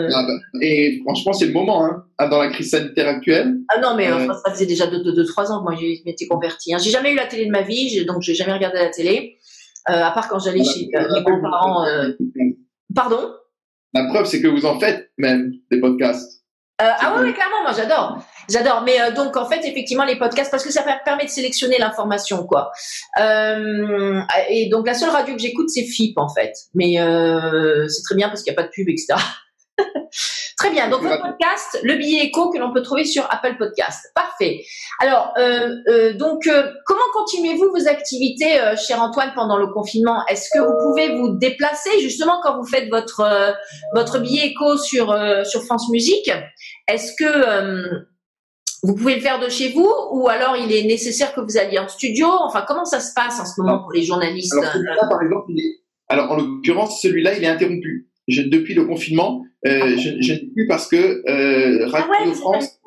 [SPEAKER 4] Et franchement, c'est le moment, hein, dans la crise sanitaire actuelle.
[SPEAKER 3] Ah non, mais ça faisait déjà 2-3 ans que moi, je m'étais convertie. Hein. J'ai jamais eu la télé de ma vie, donc j'ai jamais regardé la télé. À part quand j'allais chez mes grands-parents. Pardon?
[SPEAKER 4] La preuve, c'est que vous en faites même des podcasts.
[SPEAKER 3] Ah oui, clairement, moi j'adore. Mais donc en fait, effectivement, les podcasts, parce que ça permet de sélectionner l'information, quoi. Et donc la seule radio que j'écoute, c'est FIP en fait. Mais c'est très bien parce qu'il n'y a pas de pub, etc. Très bien. Donc, votre podcast, le billet éco que l'on peut trouver sur Apple Podcast. Parfait. Alors, comment continuez-vous vos activités, cher Antoine, pendant le confinement? Est-ce que vous pouvez vous déplacer justement quand vous faites votre billet éco sur France Musique? Est-ce que vous pouvez le faire de chez vous ou alors il est nécessaire que vous alliez en studio? Enfin, comment ça se passe en ce moment pour les journalistes?
[SPEAKER 4] Alors, celui-là, par exemple, en l'occurrence, celui-là, il est interrompu. Depuis le confinement, je n'ai plus parce que Radio France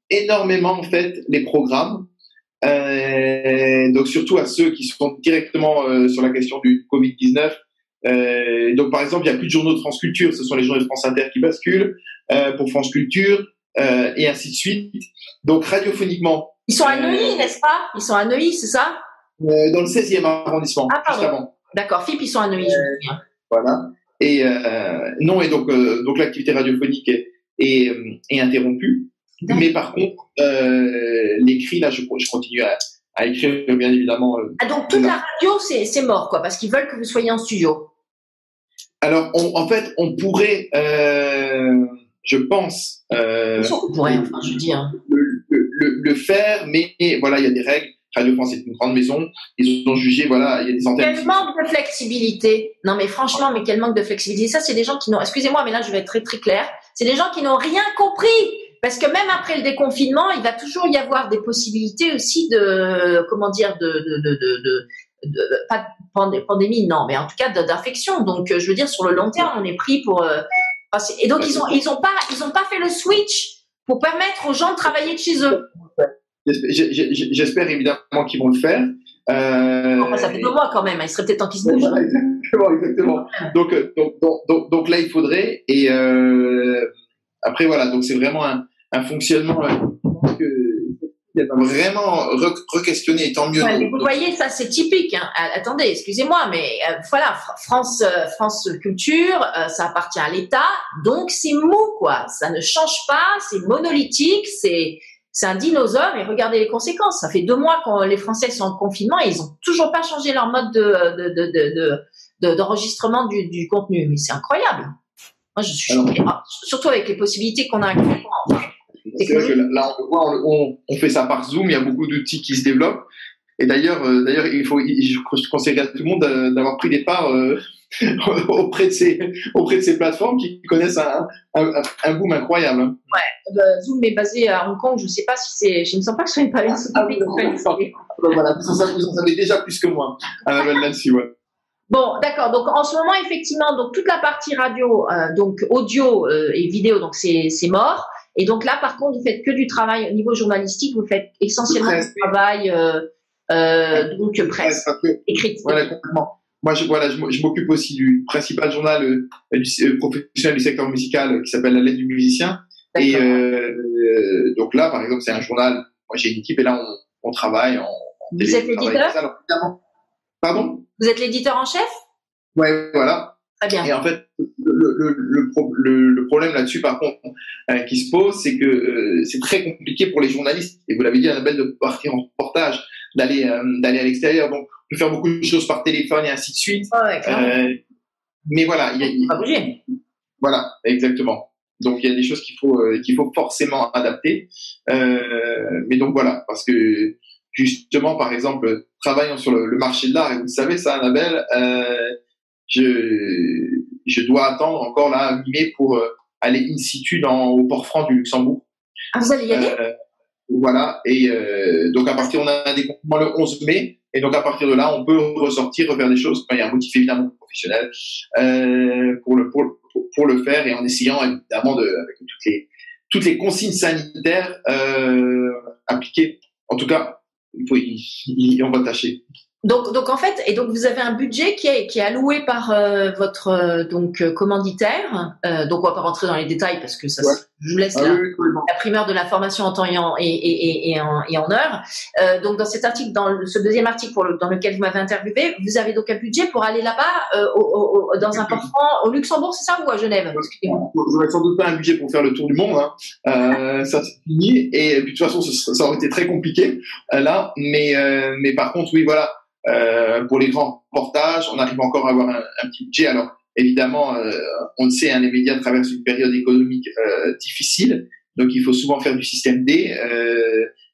[SPEAKER 4] énormément en fait les programmes. Donc surtout à ceux qui sont directement sur la question du Covid-19. Donc par exemple, il n'y a plus de journaux de France Culture, ce sont les journaux de France Inter qui basculent pour France Culture et ainsi de suite. Donc radiophoniquement.
[SPEAKER 3] Ils sont à Neuilly, n'est-ce pas? Ils sont à Neuilly, c'est ça?
[SPEAKER 4] Dans le 16e arrondissement.
[SPEAKER 3] Ah pardon. D'accord, FIP, ils sont à Neuilly, je me souviens.
[SPEAKER 4] Voilà. Et donc l'activité radiophonique est interrompue. D'accord. Mais par contre, l'écrit là, je continue à écrire bien évidemment.
[SPEAKER 3] Donc toute la radio c'est mort quoi, parce qu'ils veulent que vous soyez en studio.
[SPEAKER 4] Alors, en fait, on pourrait, je pense,
[SPEAKER 1] On pourrait, enfin, je veux dire.
[SPEAKER 4] le faire, mais voilà, il y a des règles. Radio France est une grande maison. Ils ont jugé, voilà, il y a des antennes.
[SPEAKER 1] Quel manque de flexibilité. Non, mais franchement, mais quel manque de flexibilité. Ça, c'est des gens qui n'ont, excusez-moi, mais là, je vais être très, très clair. C'est des gens qui n'ont rien compris. Parce que même après le déconfinement, il va toujours y avoir des possibilités aussi de, comment dire, pas de pandémie, non, mais en tout cas d'infection. Donc, je veux dire, sur le long terme, on est pris pour, et donc, ils ont pas fait le switch pour permettre aux gens de travailler de chez eux.
[SPEAKER 4] J'espère évidemment qu'ils vont le faire.
[SPEAKER 1] Enfin, ça fait 2 mois quand même. Il serait peut-être temps qu'ils se bougent.
[SPEAKER 4] Voilà, exactement. Donc là, il faudrait. Et après, voilà. Donc c'est vraiment un fonctionnement il a vraiment re-questionné. Et tant mieux.
[SPEAKER 1] Ouais, mais vous voyez, ça c'est typique. Hein. Attendez, excusez-moi, mais voilà, France Culture, ça appartient à l'État, donc c'est mou, quoi. Ça ne change pas, c'est monolithique, c'est un dinosaure. Et regardez les conséquences. Ça fait 2 mois que les Français sont en confinement et ils ont toujours pas changé leur mode d'enregistrement du contenu. Mais c'est incroyable. Moi, je suis choquée. Surtout avec les possibilités qu'on a actuellement.
[SPEAKER 4] C'est vrai que là, on fait ça par Zoom. Il y a beaucoup d'outils qui se développent. Et d'ailleurs, je conseillerais à tout le monde d'avoir pris des parts auprès de ces plateformes qui connaissent un boom incroyable.
[SPEAKER 3] Ouais, Zoom est basé à Hong Kong. Je ne sais pas si je ne sens pas que ce soit une palette.
[SPEAKER 4] Voilà, vous en savez déjà plus que moi, Annabelle, là-dessus, ouais.
[SPEAKER 3] Bon, d'accord. Donc, en ce moment, effectivement, donc toute la partie radio, donc audio et vidéo, donc c'est mort. Et donc là, par contre, vous faites que du travail au niveau journalistique. Vous faites essentiellement du travail, donc presse écrite.
[SPEAKER 4] Voilà, complètement. Moi, je m'occupe aussi du principal journal professionnel du secteur musical qui s'appelle La Lettre du musicien. Et donc là, par exemple, c'est un journal. Moi, j'ai une équipe et là, on travaille.
[SPEAKER 3] Vous êtes l'éditeur?
[SPEAKER 4] Pardon?
[SPEAKER 3] Vous êtes l'éditeur en chef?
[SPEAKER 4] Ouais, voilà.
[SPEAKER 3] Très bien.
[SPEAKER 4] Et en fait, le problème là-dessus, par contre, qui se pose, c'est que c'est très compliqué pour les journalistes. Et vous l'avez dit, Annabelle, de partir en reportage, d'aller à l'extérieur. Donc, on peut faire beaucoup de choses par téléphone et ainsi de suite.
[SPEAKER 3] Ouais,
[SPEAKER 4] mais voilà,
[SPEAKER 3] on va bouger.
[SPEAKER 4] Voilà, exactement. Donc, il y a des choses qu'il faut forcément adapter. Mais donc voilà, parce que justement, par exemple, travaillant sur le marché de l'art, et vous savez ça, Annabelle, je dois attendre encore là mi-mai pour aller in situ au port franc du Luxembourg.
[SPEAKER 3] Ah, vous allez y aller?
[SPEAKER 4] Voilà, et donc à partir, on a un déconfinement le 11 mai, et donc à partir de là, on peut ressortir, refaire des choses. Il y a un motif évidemment professionnel pour le faire, et en essayant évidemment avec toutes les consignes sanitaires appliquées. En tout cas, on va tâcher.
[SPEAKER 1] Donc en fait, et donc vous avez un budget qui est alloué par votre commanditaire. Donc on va pas rentrer dans les détails parce que ça, je vous laisse la primeur de l'information en temps et en heure. Donc dans cet article, dans ce deuxième article dans lequel vous m'avez interviewé, vous avez donc un budget pour aller là-bas dans un port franc au Luxembourg, c'est ça, ou à Genève? Excusez-moi.
[SPEAKER 4] J'aurais sans doute pas un budget pour faire le tour du monde. Ça c'est fini. Et puis de toute façon, ça aurait été très compliqué là. Mais par contre, oui, voilà. Pour les grands reportages, on arrive encore à avoir un petit budget. Alors, évidemment, on le sait, les médias traversent une période économique difficile, donc il faut souvent faire du système D.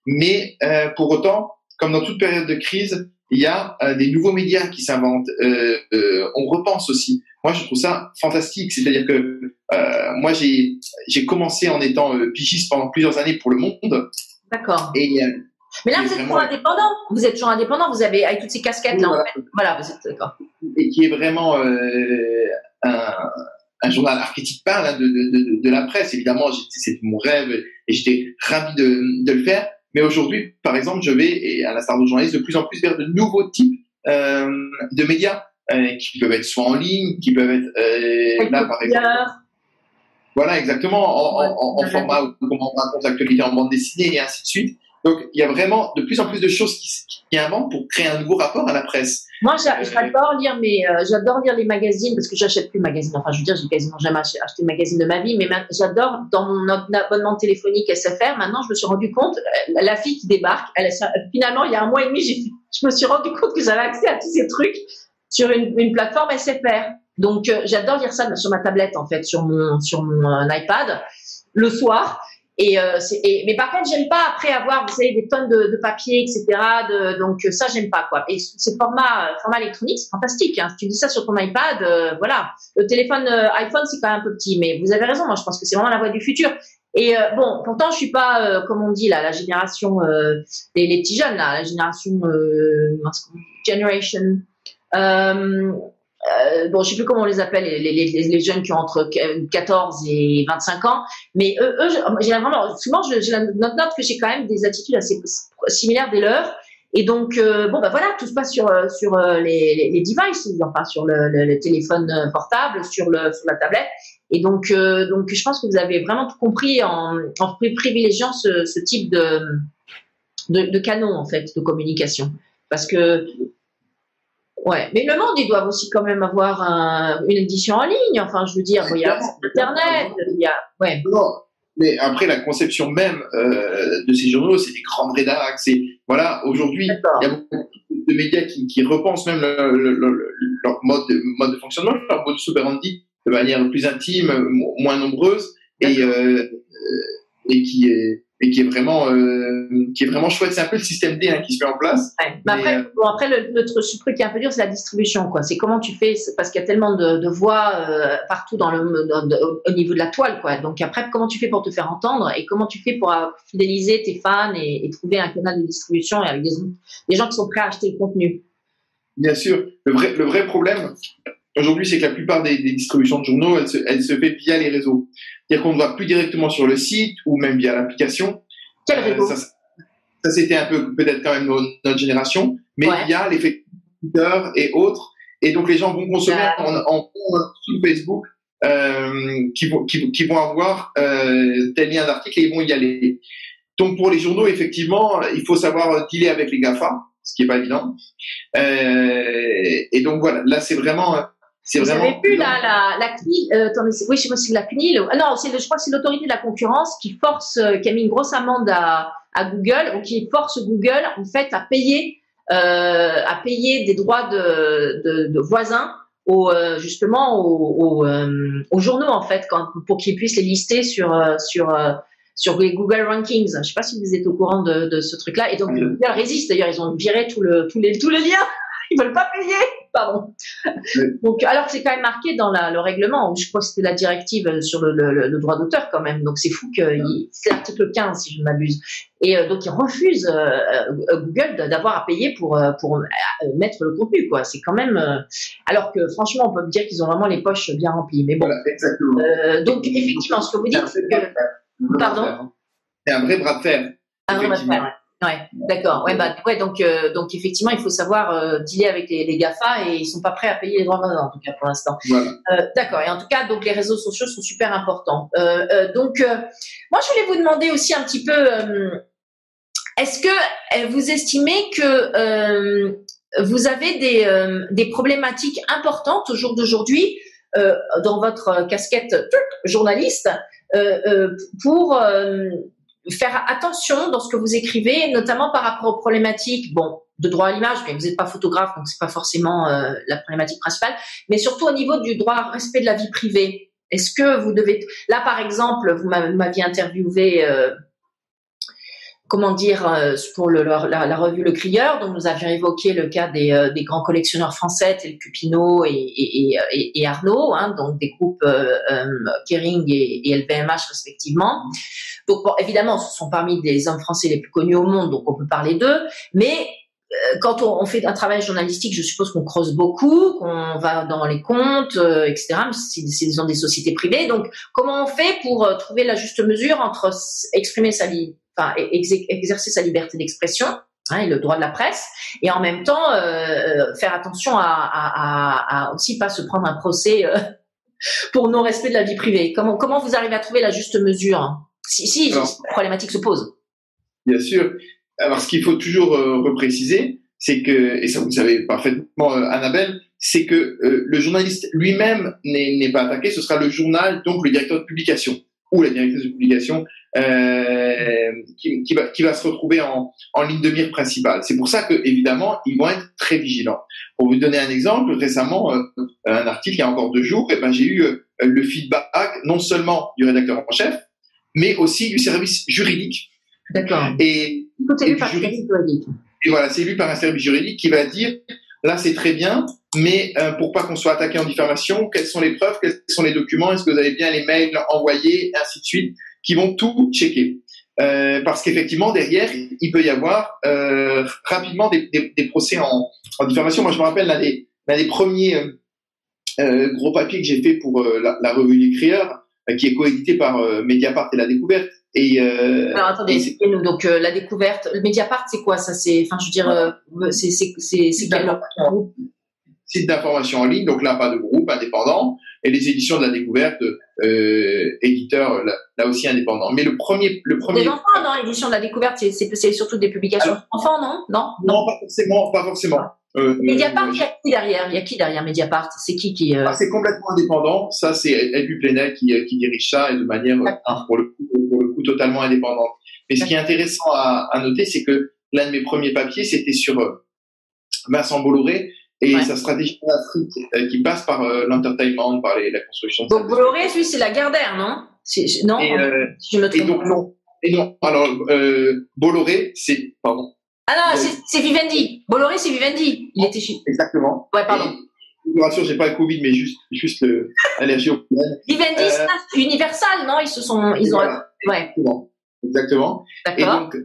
[SPEAKER 4] Mais pour autant, comme dans toute période de crise, il y a des nouveaux médias qui s'inventent. On repense aussi. Moi, je trouve ça fantastique. C'est-à-dire que moi, j'ai commencé en étant pigiste pendant plusieurs années pour Le Monde.
[SPEAKER 1] D'accord.
[SPEAKER 4] Et
[SPEAKER 1] mais là, vous êtes toujours indépendant. Vous êtes toujours indépendant. Vous avez, avec toutes ces casquettes là,
[SPEAKER 4] voilà.
[SPEAKER 1] En fait. Voilà, vous êtes d'accord.
[SPEAKER 4] Et qui est vraiment un journal archétypal de la presse. Évidemment, c'était mon rêve et j'étais ravi de le faire. Mais aujourd'hui, par exemple, je vais, et à l'instar de journalistes, de plus en plus vers de nouveaux types de médias qui peuvent être soit en ligne, qui peuvent être là, par exemple. Voilà, exactement, en format où on raconte l'actualité en bande dessinée et ainsi de suite. Donc, il y a vraiment de plus en plus de choses qui inventent pour créer un nouveau rapport à la presse.
[SPEAKER 3] Moi, j'adore lire j'adore lire les magazines parce que j'achète plus de magazines. Enfin, je veux dire, j'ai quasiment jamais acheté de magazine de ma vie, mais j'adore dans mon abonnement téléphonique SFR. Maintenant, je me suis rendu compte, la fille qui débarque, finalement, il y a 1 mois et demi, je me suis rendu compte que j'avais accès à tous ces trucs sur une plateforme SFR. Donc j'adore lire ça sur ma tablette en fait, sur mon iPad le soir. Mais par contre, j'aime pas après avoir, vous savez, des tonnes de papier, etc. Donc ça, j'aime pas quoi. Et ce format électronique, c'est fantastique. Hein. Si tu dis ça sur ton iPad, voilà. Le téléphone iPhone, c'est quand même un peu petit, mais vous avez raison. Moi, je pense que c'est vraiment la voie du futur. Et bon, pourtant, je suis pas, comme on dit là, la génération les petits jeunes là, la génération generation. Bon, je sais plus comment on les appelle, les jeunes qui ont entre 14 et 25 ans, mais eux j'ai vraiment, souvent, je note que j'ai quand même des attitudes assez similaires des leurs, et donc, bon, bah voilà, tout se passe sur les devices, enfin, sur le téléphone portable, sur la tablette, et donc, je pense que vous avez vraiment tout compris en privilégiant ce type de canaux, en fait, de communication, parce que ouais, mais le monde, ils doivent aussi quand même avoir une édition en ligne. Enfin, je veux dire, il y a Internet, il y a, ouais.
[SPEAKER 4] Non, mais après la conception même de ces journaux, c'est des grandes rédacs. C'est voilà, aujourd'hui, il y a beaucoup de médias qui repensent même leur mode de fonctionnement, leur mode operandi de manière plus intime, moins nombreuse, et qui est vraiment chouette. C'est un peu le système D qui se met en place.
[SPEAKER 3] Ouais. Mais après le truc qui est un peu dur, c'est la distribution, quoi. C'est comment tu fais, parce qu'il y a tellement de voix partout au niveau de la toile, quoi. Donc après, comment tu fais pour te faire entendre et comment tu fais pour fidéliser tes fans et trouver un canal de distribution avec des gens qui sont prêts à acheter le contenu.
[SPEAKER 4] Bien sûr. Le vrai problème aujourd'hui, c'est que la plupart des distributions de journaux, elles se fait via les réseaux. C'est-à-dire qu'on ne va plus directement sur le site ou même via l'application.
[SPEAKER 3] Quel réseau?
[SPEAKER 4] Ça, c'était un peu peut-être quand même notre génération, mais il y a l'effet Twitter et autres, et donc les gens vont consommer sur Facebook qui vont avoir tel lien d'article et ils vont y aller. Donc pour les journaux, effectivement, il faut savoir dealer avec les GAFA, ce qui est pas évident. Et donc voilà, là c'est vraiment.
[SPEAKER 3] Vous avez vu la CNIL, oui, je sais pas si c'est la CNIL. Non, je crois que c'est l'autorité de la concurrence qui a mis une grosse amende à Google, ou qui force Google en fait à payer des droits de voisins justement aux journaux en fait, pour qu'ils puissent les lister sur les Google Rankings. Je sais pas si vous êtes au courant de ce truc-là. Et donc Google résiste. D'ailleurs, ils ont viré tous les liens. Ils veulent pas payer, pardon. Donc, alors que c'est quand même marqué dans le règlement, je crois que c'était la directive sur le droit d'auteur quand même. Donc c'est fou c'est l'article 15 si je ne m'abuse. Et donc ils refusent Google d'avoir à payer pour mettre le contenu, quoi. C'est quand même alors que franchement on peut me dire qu'ils ont vraiment les poches bien remplies. Mais bon. Voilà, exactement. Donc effectivement, ce que vous dites, c'est que pardon.
[SPEAKER 4] C'est un vrai bras de fer.
[SPEAKER 3] Un vrai bras de fer. Ouais, d'accord. Donc effectivement, il faut savoir dealer avec les GAFA et ils sont pas prêts à payer les droits voisins, en tout cas pour l'instant. Voilà. D'accord. Et en tout cas, donc les réseaux sociaux sont super importants. Donc moi, je voulais vous demander aussi un petit peu, est-ce que vous estimez que vous avez des problématiques importantes au jour d'aujourd'hui dans votre casquette journaliste pour faire attention dans ce que vous écrivez, notamment par rapport aux problématiques, de droit à l'image, mais vous n'êtes pas photographe, donc c'est pas forcément la problématique principale, mais surtout au niveau du droit au respect de la vie privée. Est-ce que vous devez, là par exemple, vous m'aviez interviewé, pour la revue Le Crieur, dont nous avions évoqué le cas des grands collectionneurs français tels que Pinault et Arnaud, donc des groupes Kering et LVMH respectivement. Donc évidemment, ce sont parmi des hommes français les plus connus au monde, donc on peut parler d'eux, mais quand on fait un travail journalistique, je suppose qu'on creuse beaucoup, qu'on va dans les comptes, etc. Mais c'est des sociétés privées, donc comment on fait pour trouver la juste mesure entre exprimer exercer sa liberté d'expression, et le droit de la presse, et en même temps faire attention à aussi pas se prendre un procès pour non-respect de la vie privée. Comment vous arrivez à trouver la juste mesure si la problématique se pose?
[SPEAKER 4] Bien sûr. Alors, ce qu'il faut toujours repréciser, c'est que, et ça vous le savez parfaitement, Annabelle, c'est que le journaliste lui-même n'est pas attaqué. Ce sera le journal, donc le directeur de publication ou la directrice de publication qui va se retrouver en ligne de mire principale. C'est pour ça que évidemment ils vont être très vigilants. Pour vous donner un exemple, récemment un article il y a encore 2 jours, j'ai eu le feedback non seulement du rédacteur en chef, mais aussi du service juridique.
[SPEAKER 3] D'accord.
[SPEAKER 4] Et voilà, c'est lu par un service juridique qui va dire là c'est très bien, mais pour pas qu'on soit attaqué en diffamation, quelles sont les preuves, quels sont les documents, est-ce que vous avez bien les mails envoyés, et ainsi de suite, qui vont tout checker. Parce qu'effectivement derrière il peut y avoir rapidement des procès en diffamation. Moi je me rappelle l'un des premiers gros papiers que j'ai fait pour la revue L'Écrieur, qui est coédité par Mediapart et La Découverte.
[SPEAKER 3] Alors attendez, expliquez-nous. Donc La Découverte, le Mediapart, c'est quoi ça? C'est, enfin, je veux dire, c'est quel groupe?
[SPEAKER 4] Site d'information en ligne, donc là pas de groupe indépendant, et les éditions de La Découverte, éditeur là aussi indépendant. Mais le premier.
[SPEAKER 3] Des enfants, non? Édition de La Découverte, c'est surtout des publications d'enfants, non?
[SPEAKER 4] Non, pas forcément.
[SPEAKER 3] Mediapart, il y a qui derrière Mediapart? C'est qui
[SPEAKER 4] c'est complètement indépendant. Ça, c'est Edwy Plenel qui dirige ça et de manière pour le coup totalement indépendante. Mais ce qui est intéressant à noter, c'est que l'un de mes premiers papiers, c'était sur Vincent Bolloré et sa stratégie en Afrique qui passe par l'entertainment, par la construction.
[SPEAKER 3] Donc Bolloré, lui, c'est la Gardère, non? Non. Je me trompe.
[SPEAKER 4] Et non. Alors Bolloré, c'est pardon.
[SPEAKER 3] Ah non, c'est Vivendi. Bolloré, c'est Vivendi. Il était chez.
[SPEAKER 4] Exactement.
[SPEAKER 3] Ouais, pardon.
[SPEAKER 4] Je vous rassure, j'ai pas le Covid, mais juste l'allergie au pollen.
[SPEAKER 3] Vivendi, c'est Universal, non? Ils ont. Ouais.
[SPEAKER 4] Exactement.
[SPEAKER 3] D'accord.
[SPEAKER 4] Et donc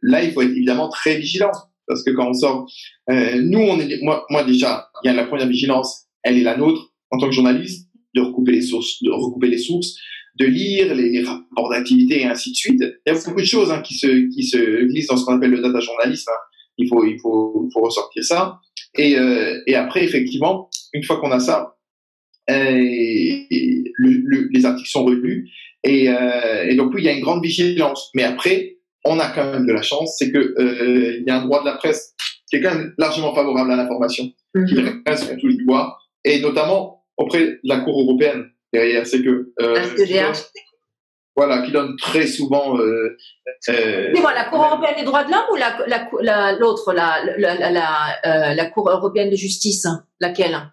[SPEAKER 4] là, il faut être évidemment très vigilant parce que quand on sort, nous, moi déjà, il y a la première vigilance, elle est la nôtre en tant que journaliste, de recouper les sources, de lire les rapports d'activité et ainsi de suite. Il y a beaucoup de choses qui se glissent dans ce qu'on appelle le data journalisme. Il faut ressortir ça. Et après, effectivement, une fois qu'on a ça, les articles sont relus. Et donc, oui, il y a une grande vigilance. Mais après, on a quand même de la chance, c'est que il y a un droit de la presse qui est quand même largement favorable à l'information, qui reste qu'on touche du bois, et notamment auprès de la Cour européenne. Derrière, c'est que qui donne très souvent.
[SPEAKER 3] La Cour européenne des droits de l'homme ou la Cour européenne de justice, laquelle?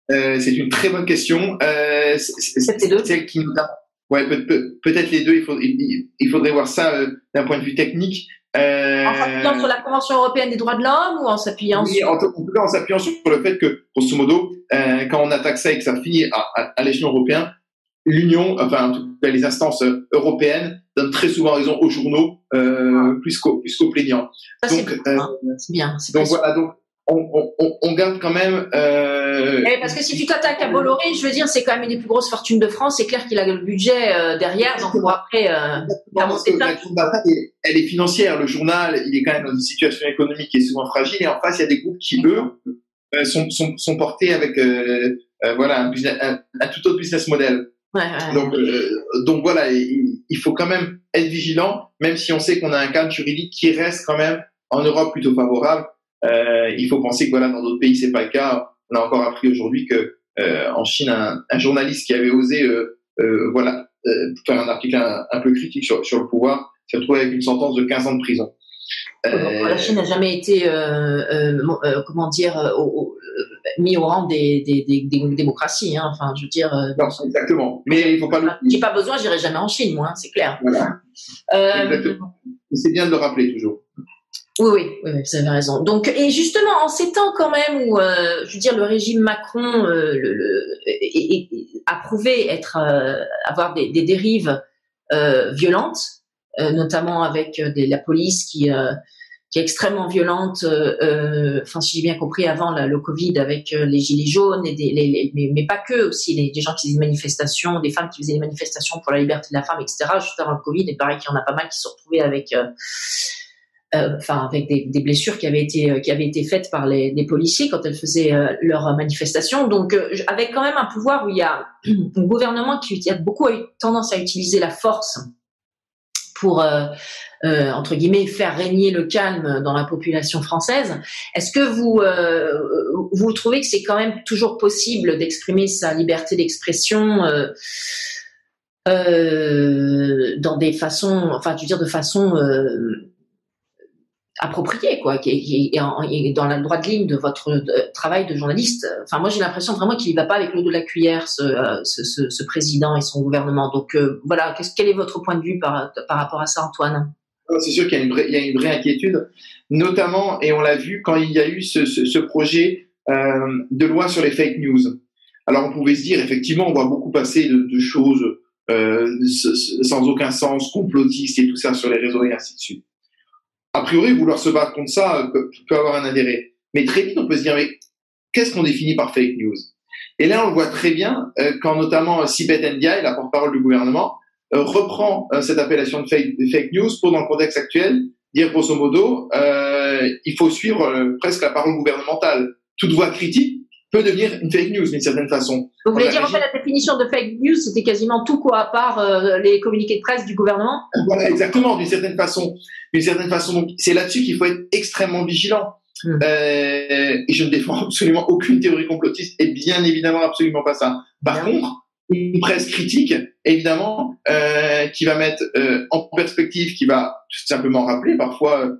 [SPEAKER 4] C'est une très bonne question.
[SPEAKER 3] C'est les deux.
[SPEAKER 4] Celle qui nous a. Ouais, peut-être les deux. Il faudrait voir ça d'un point de vue technique.
[SPEAKER 3] En s'appuyant sur la Convention européenne des droits de l'homme ou en s'appuyant sur...
[SPEAKER 4] en tout cas, en s'appuyant sur le fait que, grosso modo, quand on attaque ça et que ça finit à l'échelon européen, l'Union, enfin, en tout cas, les instances européennes donnent très souvent raison aux journaux, plus qu'aux plaignants.
[SPEAKER 3] Ça, donc, c'est bien.
[SPEAKER 4] Donc voilà, donc, on garde quand même.
[SPEAKER 3] Parce que si tu t'attaques à Bolloré, je veux dire, c'est quand même une des plus grosses fortunes de France. C'est clair qu'il a le budget derrière, donc pour après.
[SPEAKER 4] Elle est financière. Le journal, il est quand même dans une situation économique qui est souvent fragile. Et en face, il y a des groupes qui eux sont portés avec un tout autre business model. Donc voilà, il faut quand même être vigilant, même si on sait qu'on a un cadre juridique qui reste quand même en Europe plutôt favorable. Il faut penser que dans d'autres pays c'est pas le cas. On a encore appris aujourd'hui que en Chine un journaliste qui avait osé faire un article un peu critique sur le pouvoir s'est retrouvé avec une sentence de 15 ans de prison.
[SPEAKER 3] La Chine n'a jamais été mis au rang des démocraties, hein. Enfin, je veux dire.
[SPEAKER 4] Non, exactement. Mais il faut pas.
[SPEAKER 3] J'ai pas besoin, j'irai jamais en Chine, moi, c'est clair.
[SPEAKER 4] Voilà. Exactement. Et c'est bien de le rappeler toujours.
[SPEAKER 3] Oui, vous avez raison. Donc, et justement, en ces temps quand même où, je veux dire, le régime Macron a prouvé avoir des dérives violentes, notamment avec la police qui est extrêmement violente. Si j'ai bien compris, avant le Covid, avec les gilets jaunes mais pas que, aussi des gens qui faisaient des manifestations, des femmes qui faisaient des manifestations pour la liberté de la femme, etc. Juste avant le Covid, et pareil qu'il y en a pas mal qui se sont retrouvés avec des blessures qui avaient été faites par les policiers quand elles faisaient leurs manifestations. Donc, avec quand même un pouvoir où il y a un gouvernement qui a beaucoup tendance à utiliser la force pour, entre guillemets, faire régner le calme dans la population française. Est-ce que vous trouvez que c'est quand même toujours possible d'exprimer sa liberté d'expression
[SPEAKER 1] dans des façons, enfin, je veux dire de façon appropriée, quoi, qui est dans la droite ligne de votre travail de journaliste. Enfin, moi, j'ai l'impression vraiment qu'il ne va pas avec l'eau de la cuillère, ce président et son gouvernement. Donc, voilà, quel est votre point de vue par rapport à ça, Antoine?
[SPEAKER 4] C'est sûr qu'il y a une vraie inquiétude, notamment, et on l'a vu quand il y a eu ce projet de loi sur les fake news. Alors, on pouvait se dire, effectivement, on voit beaucoup passer de choses sans aucun sens, complotistes et tout ça sur les réseaux et ainsi de suite. A priori, vouloir se battre contre ça peut avoir un intérêt. Mais très vite, on peut se dire, mais qu'est-ce qu'on définit par fake news? Et là, on le voit très bien quand notamment Sibeth Ndiaye, la porte-parole du gouvernement, reprend cette appellation de fake news pour, dans le contexte actuel, dire grosso modo, il faut suivre presque la parole gouvernementale. Toute voix critique peut devenir une fake news d'une certaine façon.
[SPEAKER 3] Vous voulez dire, en fait, la définition de fake news, c'était quasiment tout, quoi, à part les communiqués de presse du gouvernement?
[SPEAKER 4] Voilà, exactement, d'une certaine façon. Donc, c'est là-dessus qu'il faut être extrêmement vigilant. Et je ne défends absolument aucune théorie complotiste, et bien évidemment absolument pas ça. Par contre, une presse critique, évidemment, qui va mettre en perspective, qui va tout simplement rappeler parfois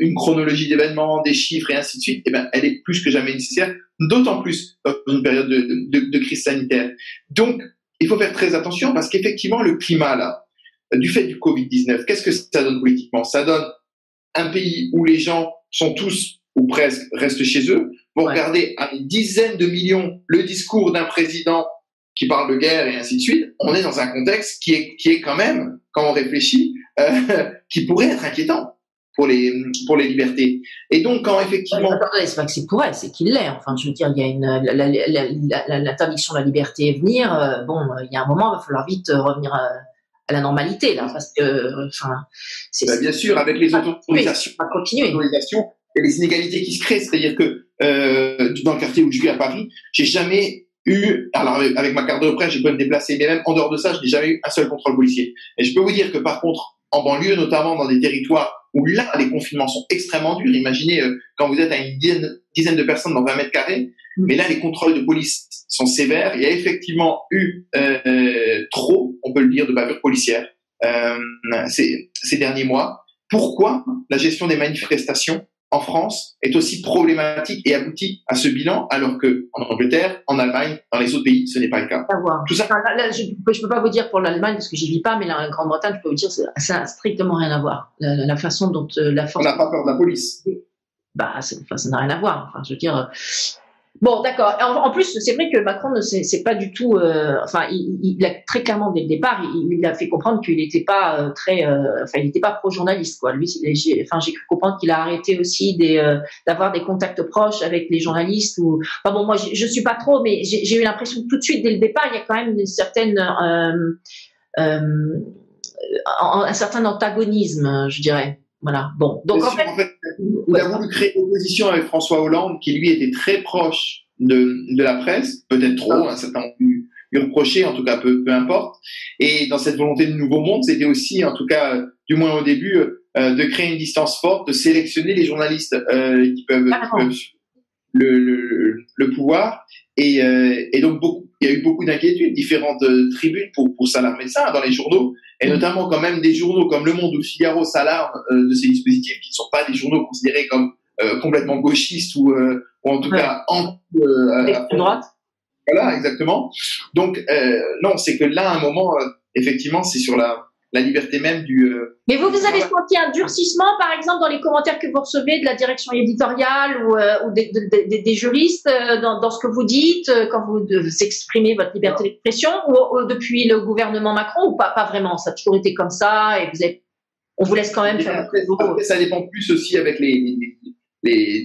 [SPEAKER 4] une chronologie d'événements, des chiffres et ainsi de suite, eh ben, elle est plus que jamais nécessaire, d'autant plus dans une période de crise sanitaire. Donc, il faut faire très attention parce qu'effectivement, le climat, là, du fait du Covid-19, qu'est-ce que ça donne politiquement? Ça donne un pays où les gens sont tous, ou presque, restent chez eux, vont regarder à une dizaine de millions le discours d'un président qui parle de guerre et ainsi de suite. On est dans un contexte qui est quand même, quand on réfléchit, qui pourrait être inquiétant pour les libertés. Et donc, quand effectivement...
[SPEAKER 1] Attendez, c'est pas que c'est pour elle, c'est qu'il l'est. Enfin, je veux dire, il y a l'interdiction de la liberté à venir. Bon, il y a un moment, il va falloir vite revenir à la normalité, là, parce que, enfin...
[SPEAKER 4] bien sûr, avec les autorisations, et les inégalités qui se créent. C'est-à-dire que dans le quartier où je vis à Paris, j'ai jamais eu, alors avec ma carte de presse, j'ai pu me déplacer, mais même en dehors de ça, je n'ai jamais eu un seul contrôle policier. Et je peux vous dire que par contre, en banlieue, notamment dans des territoires où là, les confinements sont extrêmement durs. Imaginez quand vous êtes à une dizaine de personnes dans 20 mètres carrés, mais là, les contrôles de police sont sévères. Il y a effectivement eu trop, on peut le dire, de bavures policières ces derniers mois. Pourquoi la gestion des manifestations en France est aussi problématique et aboutit à ce bilan, alors que en Angleterre, en Allemagne, dans les autres pays, ce n'est pas le cas.
[SPEAKER 3] Tout ça. Là, je peux pas vous dire pour l'Allemagne parce que j'y vis pas, mais la Grande-Bretagne, je peux vous dire, ça n'a strictement rien à voir. La façon dont la force.
[SPEAKER 4] On n'a pas peur de la police.
[SPEAKER 3] Ça n'a rien à voir. Enfin, je veux dire. Bon, d'accord. En plus, c'est vrai que Macron c'est pas du tout. Il a très clairement dès le départ, il a fait comprendre qu'il n'était pas il n'était pas pro-journaliste, quoi. Lui, j'ai cru comprendre qu'il a arrêté aussi d'avoir des contacts proches avec les journalistes. Enfin bon, moi, je suis pas trop, mais j'ai eu l'impression que tout de suite, dès le départ, il y a quand même une certaine un certain antagonisme, je dirais. Voilà. Bon. Donc en fait,
[SPEAKER 4] il a voulu créer une opposition avec François Hollande, qui lui était très proche de la presse, peut-être trop, certains ont pu lui reprocher, en tout cas peu importe. Et dans cette volonté de nouveau monde, c'était aussi, en tout cas, du moins au début, de créer une distance forte, de sélectionner les journalistes qui peuvent le pouvoir. Et donc il y a eu beaucoup d'inquiétudes, différentes tribunes pour s'alarmer de ça dans les journaux, et notamment quand même des journaux comme Le Monde ou Le Figaro s'alarment de ces dispositifs qui ne sont pas des journaux considérés comme complètement gauchistes ou en tout cas
[SPEAKER 3] droite.
[SPEAKER 4] Voilà, exactement. Donc non, c'est que là, à un moment, effectivement, c'est sur la liberté même du...
[SPEAKER 3] Mais vous avez senti un durcissement, par exemple, dans les commentaires que vous recevez de la direction éditoriale ou des juristes dans ce que vous dites, quand vous exprimez votre liberté d'expression, ou depuis le gouvernement Macron, ou pas vraiment? Ça a toujours été comme ça, et on vous laisse quand même faire...
[SPEAKER 4] Après, ça dépend plus aussi avec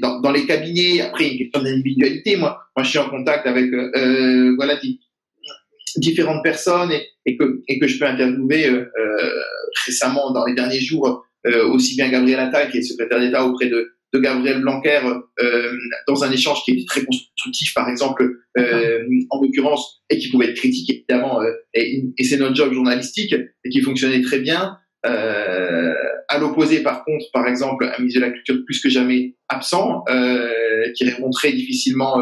[SPEAKER 4] dans les cabinets. Après, une question d'individualité. Moi, je suis en contact avec différentes personnes et que je peux interviewer récemment, dans les derniers jours, aussi bien Gabriel Attal, qui est secrétaire d'État auprès de Gabriel Blanquer, dans un échange qui était très constructif, par exemple, en l'occurrence, et qui pouvait être critique, évidemment, et c'est notre job journalistique, et qui fonctionnait très bien. À l'opposé, par contre, par exemple, un ministre de la Culture plus que jamais absent, qui répond très difficilement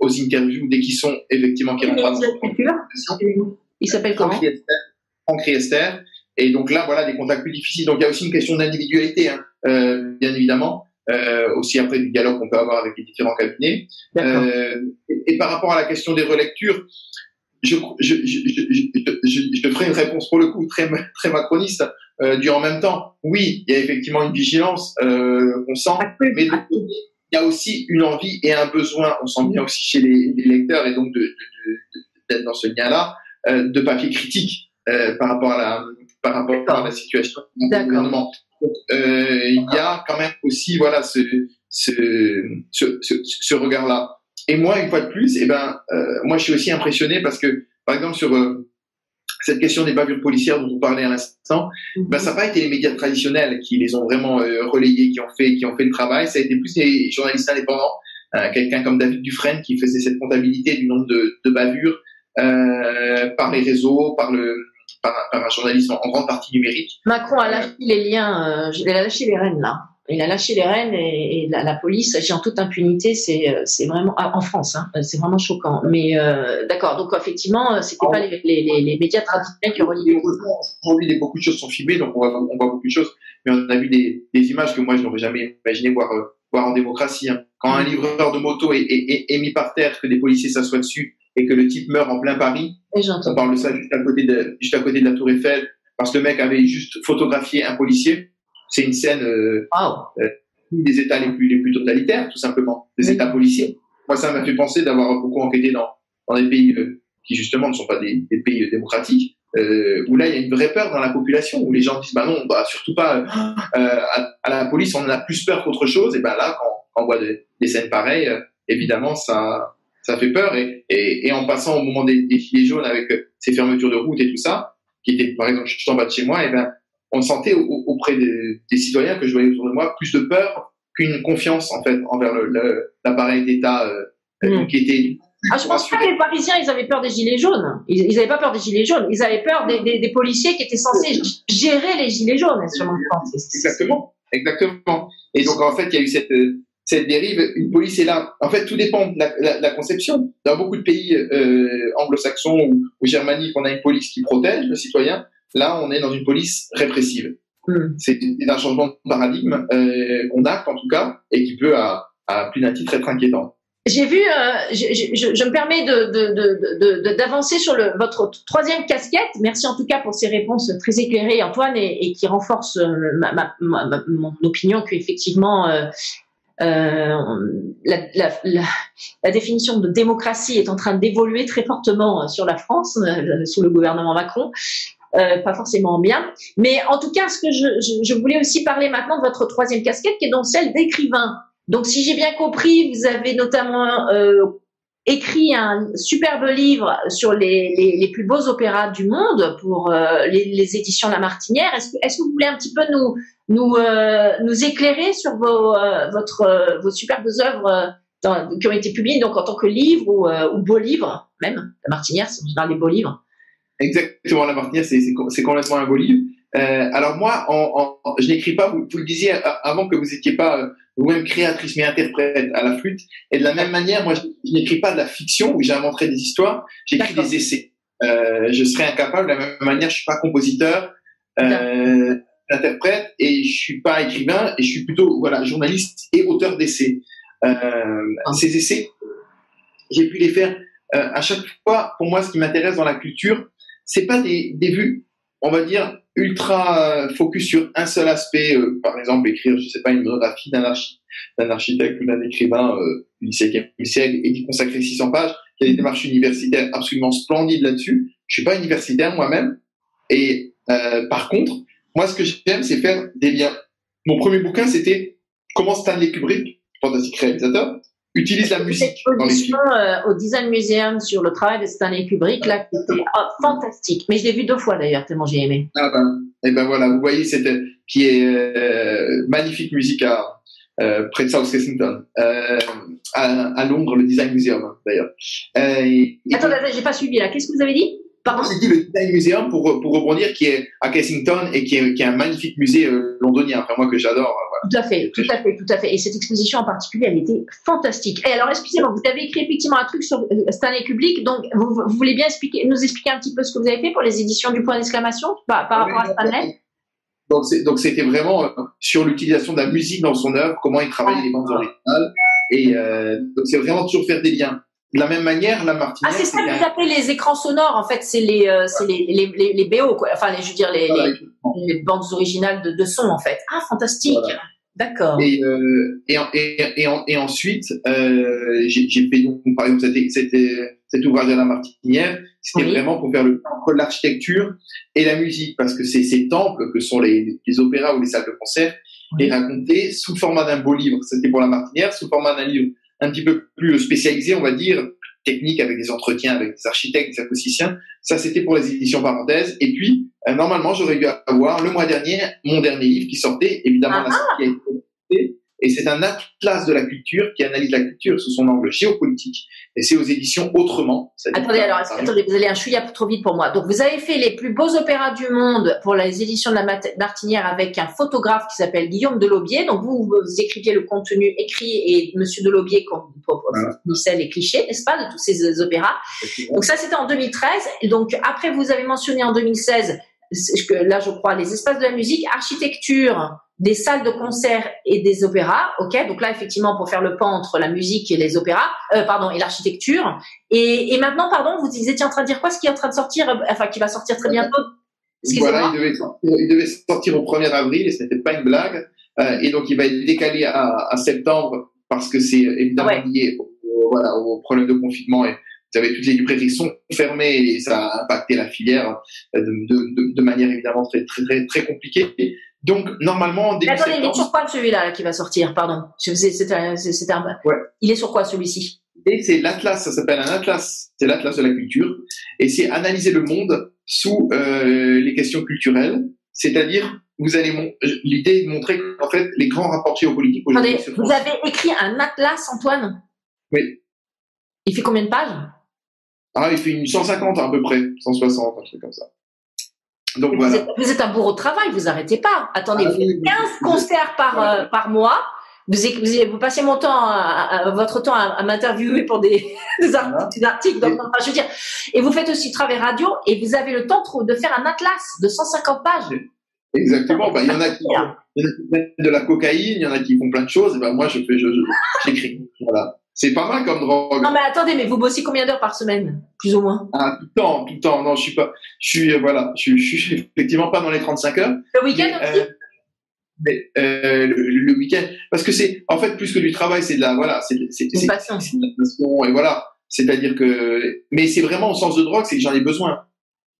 [SPEAKER 4] aux interviews dès qu'ils sont effectivement qui rentrent dans la culture.
[SPEAKER 3] Il s'appelle comment?
[SPEAKER 4] Franck Riester. Et donc là, voilà, des contacts plus difficiles. Donc il y a aussi une question d'individualité, hein, bien évidemment. Aussi après du dialogue qu'on peut avoir avec les différents cabinets. Et par rapport à la question des relectures, je te ferai une réponse pour le coup très macroniste du en même temps. Oui, il y a effectivement une vigilance qu'on sent, mais il y a aussi une envie et un besoin, on sent bien aussi chez les lecteurs, et donc d'être dans ce lien-là, de papier critique par rapport à la situation du gouvernement. Donc, il y a quand même aussi voilà ce regard-là. Et moi, une fois de plus, moi, je suis aussi impressionné parce que, par exemple, sur cette question des bavures policières dont on parlait à l'instant, ça n'a pas été les médias traditionnels qui les ont vraiment relayés, qui ont fait le travail. Ça a été plus les journalistes indépendants, quelqu'un comme David Dufresne qui faisait cette comptabilité du nombre de bavures par les réseaux, par un journalisme en grande partie numérique.
[SPEAKER 3] Macron a lâché les liens, il a lâché les rênes là. Il a lâché les rênes et la police agit en toute impunité. C'est vraiment en France, hein, c'est vraiment choquant. Mais d'accord, donc effectivement, c'était pas les médias traditionnels qui ont relié.
[SPEAKER 4] Aujourd'hui, beaucoup de choses sont filmées, donc on voit beaucoup de choses. Mais on a vu des images que moi je n'aurais jamais imaginé voir en démocratie. Hein. Quand un livreur de moto est mis par terre, que des policiers s'assoient dessus et que le type meurt en plein Paris, on parle de ça juste à côté de la Tour Eiffel, parce que le mec avait juste photographié un policier. C'est une scène des États les plus totalitaires, tout simplement, des États policiers. Moi, ça m'a fait penser d'avoir beaucoup enquêté dans des pays qui justement ne sont pas des pays démocratiques, où là il y a une vraie peur dans la population, où les gens disent bah non, surtout pas à la police, on en a plus peur qu'autre chose. Et ben là, quand on voit des scènes pareilles, évidemment ça fait peur. Et en passant au moment des gilets jaunes avec ces fermetures de routes et tout ça, qui étaient par exemple juste en bas de chez moi, et ben on sentait auprès des citoyens que je voyais autour de moi plus de peur qu'une confiance en fait envers l'appareil d'État qui était.
[SPEAKER 3] Je pense pas que les Parisiens ils avaient peur des gilets jaunes. Ils n'avaient pas peur des gilets jaunes. Ils avaient peur des policiers qui étaient censés gérer les gilets jaunes.
[SPEAKER 4] Exactement. Et donc en fait il y a eu cette dérive. Une police est là. En fait tout dépend de la conception. Dans beaucoup de pays anglo-saxons ou germaniques, on a une police qui protège le citoyen. Là, on est dans une police répressive. C'est un changement de paradigme qu'on acte en tout cas, et qui peut à plus d'un titre être inquiétant.
[SPEAKER 3] J'ai vu, je me permets d'avancer sur votre troisième casquette. Merci en tout cas pour ces réponses très éclairées, Antoine, et qui renforcent mon opinion qu'effectivement la définition de démocratie est en train d'évoluer très fortement sur la France sous le gouvernement Macron. Pas forcément bien, mais en tout cas, ce que je voulais aussi parler maintenant de votre troisième casquette, qui est donc celle d'écrivain. Donc, si j'ai bien compris, vous avez notamment écrit un superbe livre sur les plus beaux opéras du monde pour les éditions La Martinière. Est-ce que vous voulez un petit peu nous éclairer sur vos superbes œuvres qui ont été publiées donc en tant que livre ou beaux livres, même La Martinière, c'est en général des beaux livres.
[SPEAKER 4] Exactement, La Martinière, c'est complètement un beau livre. Alors moi, je n'écris pas, vous le disiez avant que vous n'étiez pas vous-même créatrice mais interprète à la flûte. Et de la même manière, moi, je n'écris pas de la fiction où j'inventerai des histoires, j'écris des essais. Je serais incapable, de la même manière, je suis pas compositeur, interprète, et je suis pas écrivain, et je suis plutôt journaliste et auteur d'essais. Ces essais, j'ai pu les faire à chaque fois. Pour moi, ce qui m'intéresse dans la culture, c'est pas des vues, on va dire, ultra focus sur un seul aspect. Par exemple, écrire, je sais pas, une biographie d'un architecte ou d'un écrivain du XVIe siècle et d'y consacrer 600 pages. Il y a des démarches universitaires absolument splendides là-dessus. Je suis pas universitaire moi-même. Et par contre, moi, ce que j'aime, c'est faire des liens. Mon premier bouquin, c'était comment Stanley Kubrick, fantastique réalisateur, utilise la musique dans les films.
[SPEAKER 3] Au Design Museum sur le travail de Stanley Kubrick, là, c'était fantastique. Mais je l'ai vu 2 fois d'ailleurs, tellement j'ai aimé.
[SPEAKER 4] Et ben voilà, vous voyez, qui est magnifique musique près de South Kensington, à Londres, le Design Museum d'ailleurs.
[SPEAKER 3] Attends, j'ai pas suivi là. Qu'est-ce que vous avez dit? Pardon.
[SPEAKER 4] J'ai dit le Design Museum pour rebondir, qui est à Kensington et qui est un magnifique musée londonien. Enfin moi que j'adore.
[SPEAKER 3] Tout à fait, tout à fait, tout à fait. Et cette exposition en particulier, elle était fantastique. Et alors, excusez-moi, vous avez écrit effectivement un truc sur Stanley Kubrick. Donc, vous voulez bien nous expliquer un petit peu ce que vous avez fait pour les éditions du point d'exclamation par rapport à Stanley?
[SPEAKER 4] Donc c'était vraiment sur l'utilisation de la musique dans son œuvre, comment il travaillait les bandes originales. Et donc c'est vraiment toujours faire des liens. De la même manière, la Martinière.
[SPEAKER 1] Ah, c'est ça que vous appelez les écrans sonores, en fait, c'est les BO, quoi. Enfin, je veux dire, les bandes originales de son, en fait. Ah, fantastique. Voilà. D'accord.
[SPEAKER 4] Et ensuite, j'ai fait donc, par exemple, cet ouvrage à la Martinière, c'était vraiment pour faire le lien entre l'architecture et la musique, parce que ces temples que sont les opéras ou les salles de concert, les raconter sous le format d'un beau livre. C'était pour la Martinière, sous le format d'un livre un petit peu plus spécialisé, on va dire, technique, avec des entretiens avec des architectes, des acousticiens. Ça, c'était pour les éditions Parenthèses. Et puis, normalement, j'aurais dû avoir le mois dernier mon dernier livre qui sortait, évidemment, la sortie a été publiée. Et c'est un atlas de la culture qui analyse la culture sous son angle géopolitique. Et c'est aux éditions Autrement.
[SPEAKER 1] Attendez, vous allez un chouïa trop vite pour moi. Donc, vous avez fait les plus beaux opéras du monde pour les éditions de la Martinière avec un photographe qui s'appelle Guillaume Delobier. Donc, vous écriviez le contenu écrit et Monsieur Delobier fournissait les clichés, n'est-ce pas, de tous ces opéras. Donc, ça, c'était en 2013. Et donc, après, vous avez mentionné en 2016, là, je crois, les espaces de la musique, architecture, des salles de concert et des opéras, ok. Donc là, effectivement, pour faire le pont entre la musique et les opéras, et l'architecture. Et maintenant, vous étiez en train de dire quoi? Ce qui est en train de sortir, qui va sortir très bientôt.
[SPEAKER 4] Voilà, il devait sortir au 1er avril et ce n'était pas une blague. Et donc, il va être décalé à septembre parce que c'est évidemment lié au problème de confinement. Et vous savez, toutes les librairies sont fermées et ça a impacté la filière de manière évidemment très, très, très, très compliquée. Donc, normalement, début septembre...
[SPEAKER 1] il est sur quoi celui-là qui va sortir? Pardon. Il est sur quoi celui-ci?
[SPEAKER 4] Et c'est l'Atlas, ça s'appelle un Atlas. C'est l'Atlas de la culture. Et c'est analyser le monde sous les questions culturelles. C'est-à-dire, l'idée est de montrer qu'en fait, les grands rapports géopolitiques aujourd'hui...
[SPEAKER 1] Vous avez écrit un Atlas, Antoine?
[SPEAKER 4] Oui.
[SPEAKER 1] Il fait combien de pages?
[SPEAKER 4] Il fait une 150 à peu près, 160, un truc comme ça. Donc, voilà.
[SPEAKER 1] Vous êtes un bourreau de travail, vous arrêtez pas. Attendez, vous faites 15 concerts par mois. Vous passez votre temps à m'interviewer pour des articles. Donc, je veux dire, et vous faites aussi travail radio et vous avez le temps de faire un atlas de 150 pages.
[SPEAKER 4] Exactement. Il y en a qui font de la cocaïne, il y en a qui font plein de choses. Et moi, j'écris. Voilà. C'est pas mal comme drogue.
[SPEAKER 1] Non, mais attendez, mais vous bossez combien d'heures par semaine? Plus ou moins?
[SPEAKER 4] Tout le temps. Non, je suis effectivement pas dans les 35 heures.
[SPEAKER 1] Le week-end aussi?
[SPEAKER 4] Mais, le week-end. Parce que c'est, en fait, plus que du travail, c'est de la, c'est
[SPEAKER 1] une passion.
[SPEAKER 4] C'est de la passion, et voilà. C'est-à-dire que, mais c'est vraiment au sens de drogue, c'est que j'en ai besoin.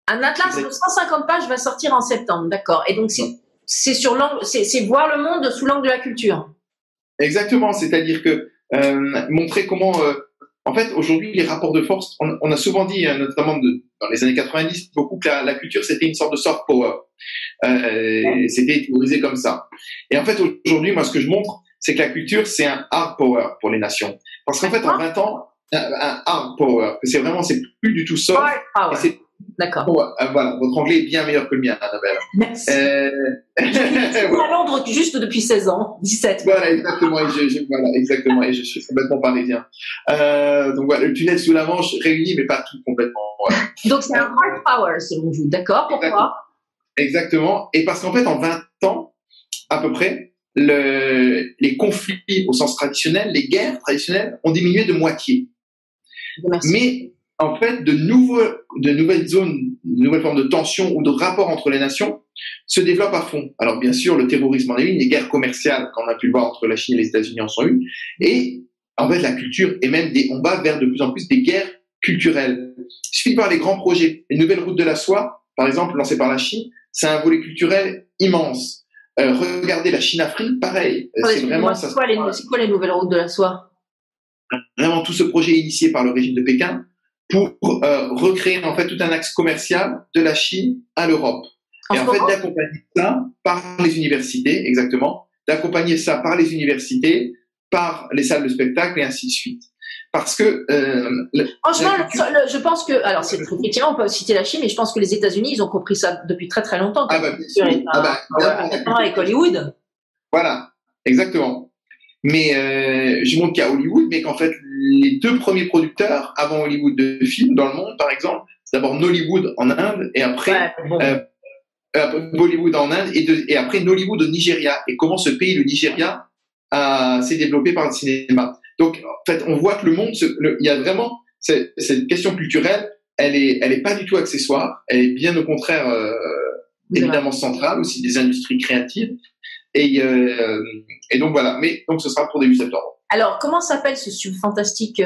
[SPEAKER 1] Un atlas de 150 pages va sortir en septembre, d'accord. Et donc, c'est sur l'angle, c'est voir le monde sous l'angle de la culture.
[SPEAKER 4] Exactement. C'est-à-dire que, montrer comment en fait aujourd'hui les rapports de force, on a souvent dit notamment dans les années 90 beaucoup que la culture c'était une sorte de soft power, c'était théorisé comme ça, et en fait aujourd'hui moi ce que je montre c'est que la culture c'est un hard power pour les nations, parce qu'en fait en 20 ans un hard power, c'est plus du tout soft,
[SPEAKER 1] d'accord.
[SPEAKER 4] Voilà, votre anglais est bien meilleur que le mien, Annabelle.
[SPEAKER 1] Merci. Je suis à Londres juste depuis 16 ans, 17.
[SPEAKER 4] Voilà, exactement. Et je suis complètement parisien. Donc voilà, le tunnel sous la Manche réuni, mais pas tout complètement. Voilà.
[SPEAKER 1] Donc c'est un hard power selon vous, d'accord? Pourquoi?
[SPEAKER 4] Exactement. Et parce qu'en fait, en 20 ans, à peu près, les conflits au sens traditionnel, les guerres traditionnelles ont diminué de moitié.
[SPEAKER 1] Merci.
[SPEAKER 4] Mais en fait, de nouvelles zones, de nouvelles formes de tension ou de rapports entre les nations se développent à fond. Alors, bien sûr, le terrorisme en est une, les guerres commerciales, qu'on a pu le voir entre la Chine et les États-Unis en sont une. Et, en fait, la culture et même on va vers de plus en plus des guerres culturelles. Il suffit de voir les grands projets. Les nouvelles routes de la soie, par exemple, lancées par la Chine, c'est un volet culturel immense. Regardez la Chine-Afrique, pareil.
[SPEAKER 1] C'est quoi les nouvelles routes de la soie?
[SPEAKER 4] Vraiment, tout ce projet initié par le régime de Pékin, pour recréer en fait tout un axe commercial de la Chine à l'Europe. Et en fait d'accompagner ça par les universités, exactement, d'accompagner ça par les universités, par les salles de spectacle et ainsi de suite. Parce que
[SPEAKER 1] franchement, je pense que alors c'est effectivement on peut citer la Chine, mais je pense que les États-Unis ils ont compris ça depuis très très longtemps.
[SPEAKER 4] Bien sûr.
[SPEAKER 1] Avec Hollywood.
[SPEAKER 4] Voilà. exactement. Mais je montre qu'à Hollywood, mais qu'en fait, les 2 premiers producteurs avant Hollywood de films dans le monde, par exemple, c'est d'abord Nollywood en Inde et après Bollywood en Inde et après Nollywood au Nigeria. Et comment ce pays, le Nigeria, s'est développé par le cinéma. Donc, en fait, on voit que le monde, il y a vraiment cette question culturelle, elle est pas du tout accessoire, elle est bien au contraire évidemment centrale, aussi des industries créatives. Et donc voilà. Mais donc ce sera pour début septembre.
[SPEAKER 1] Alors, comment s'appelle ce fantastique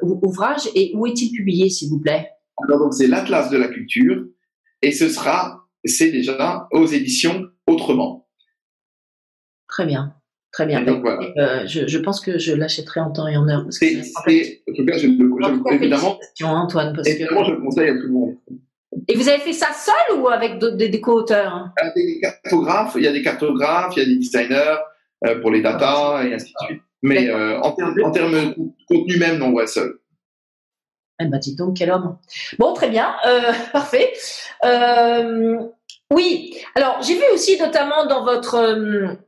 [SPEAKER 1] ouvrage et où est-il publié, s'il vous plaît?
[SPEAKER 4] Alors donc c'est l'Atlas de la culture et c'est déjà aux éditions Autrement.
[SPEAKER 1] Très bien. Très bien.
[SPEAKER 4] Donc, voilà.
[SPEAKER 1] Je pense que je l'achèterai en temps et en heure. Parce que
[SPEAKER 4] en tout cas, évidemment,
[SPEAKER 1] Antoine,
[SPEAKER 4] évidemment, je le conseille à tout le monde.
[SPEAKER 1] Et vous avez fait ça seul ou avec des co-auteurs?
[SPEAKER 4] Il y a des cartographes, il y a des designers pour les datas et ainsi de suite. Mais en termes de contenu même, non, ouais, seul.
[SPEAKER 1] Eh ben, dis donc, quel homme. Bon, très bien, parfait. Oui, alors j'ai vu aussi notamment dans votre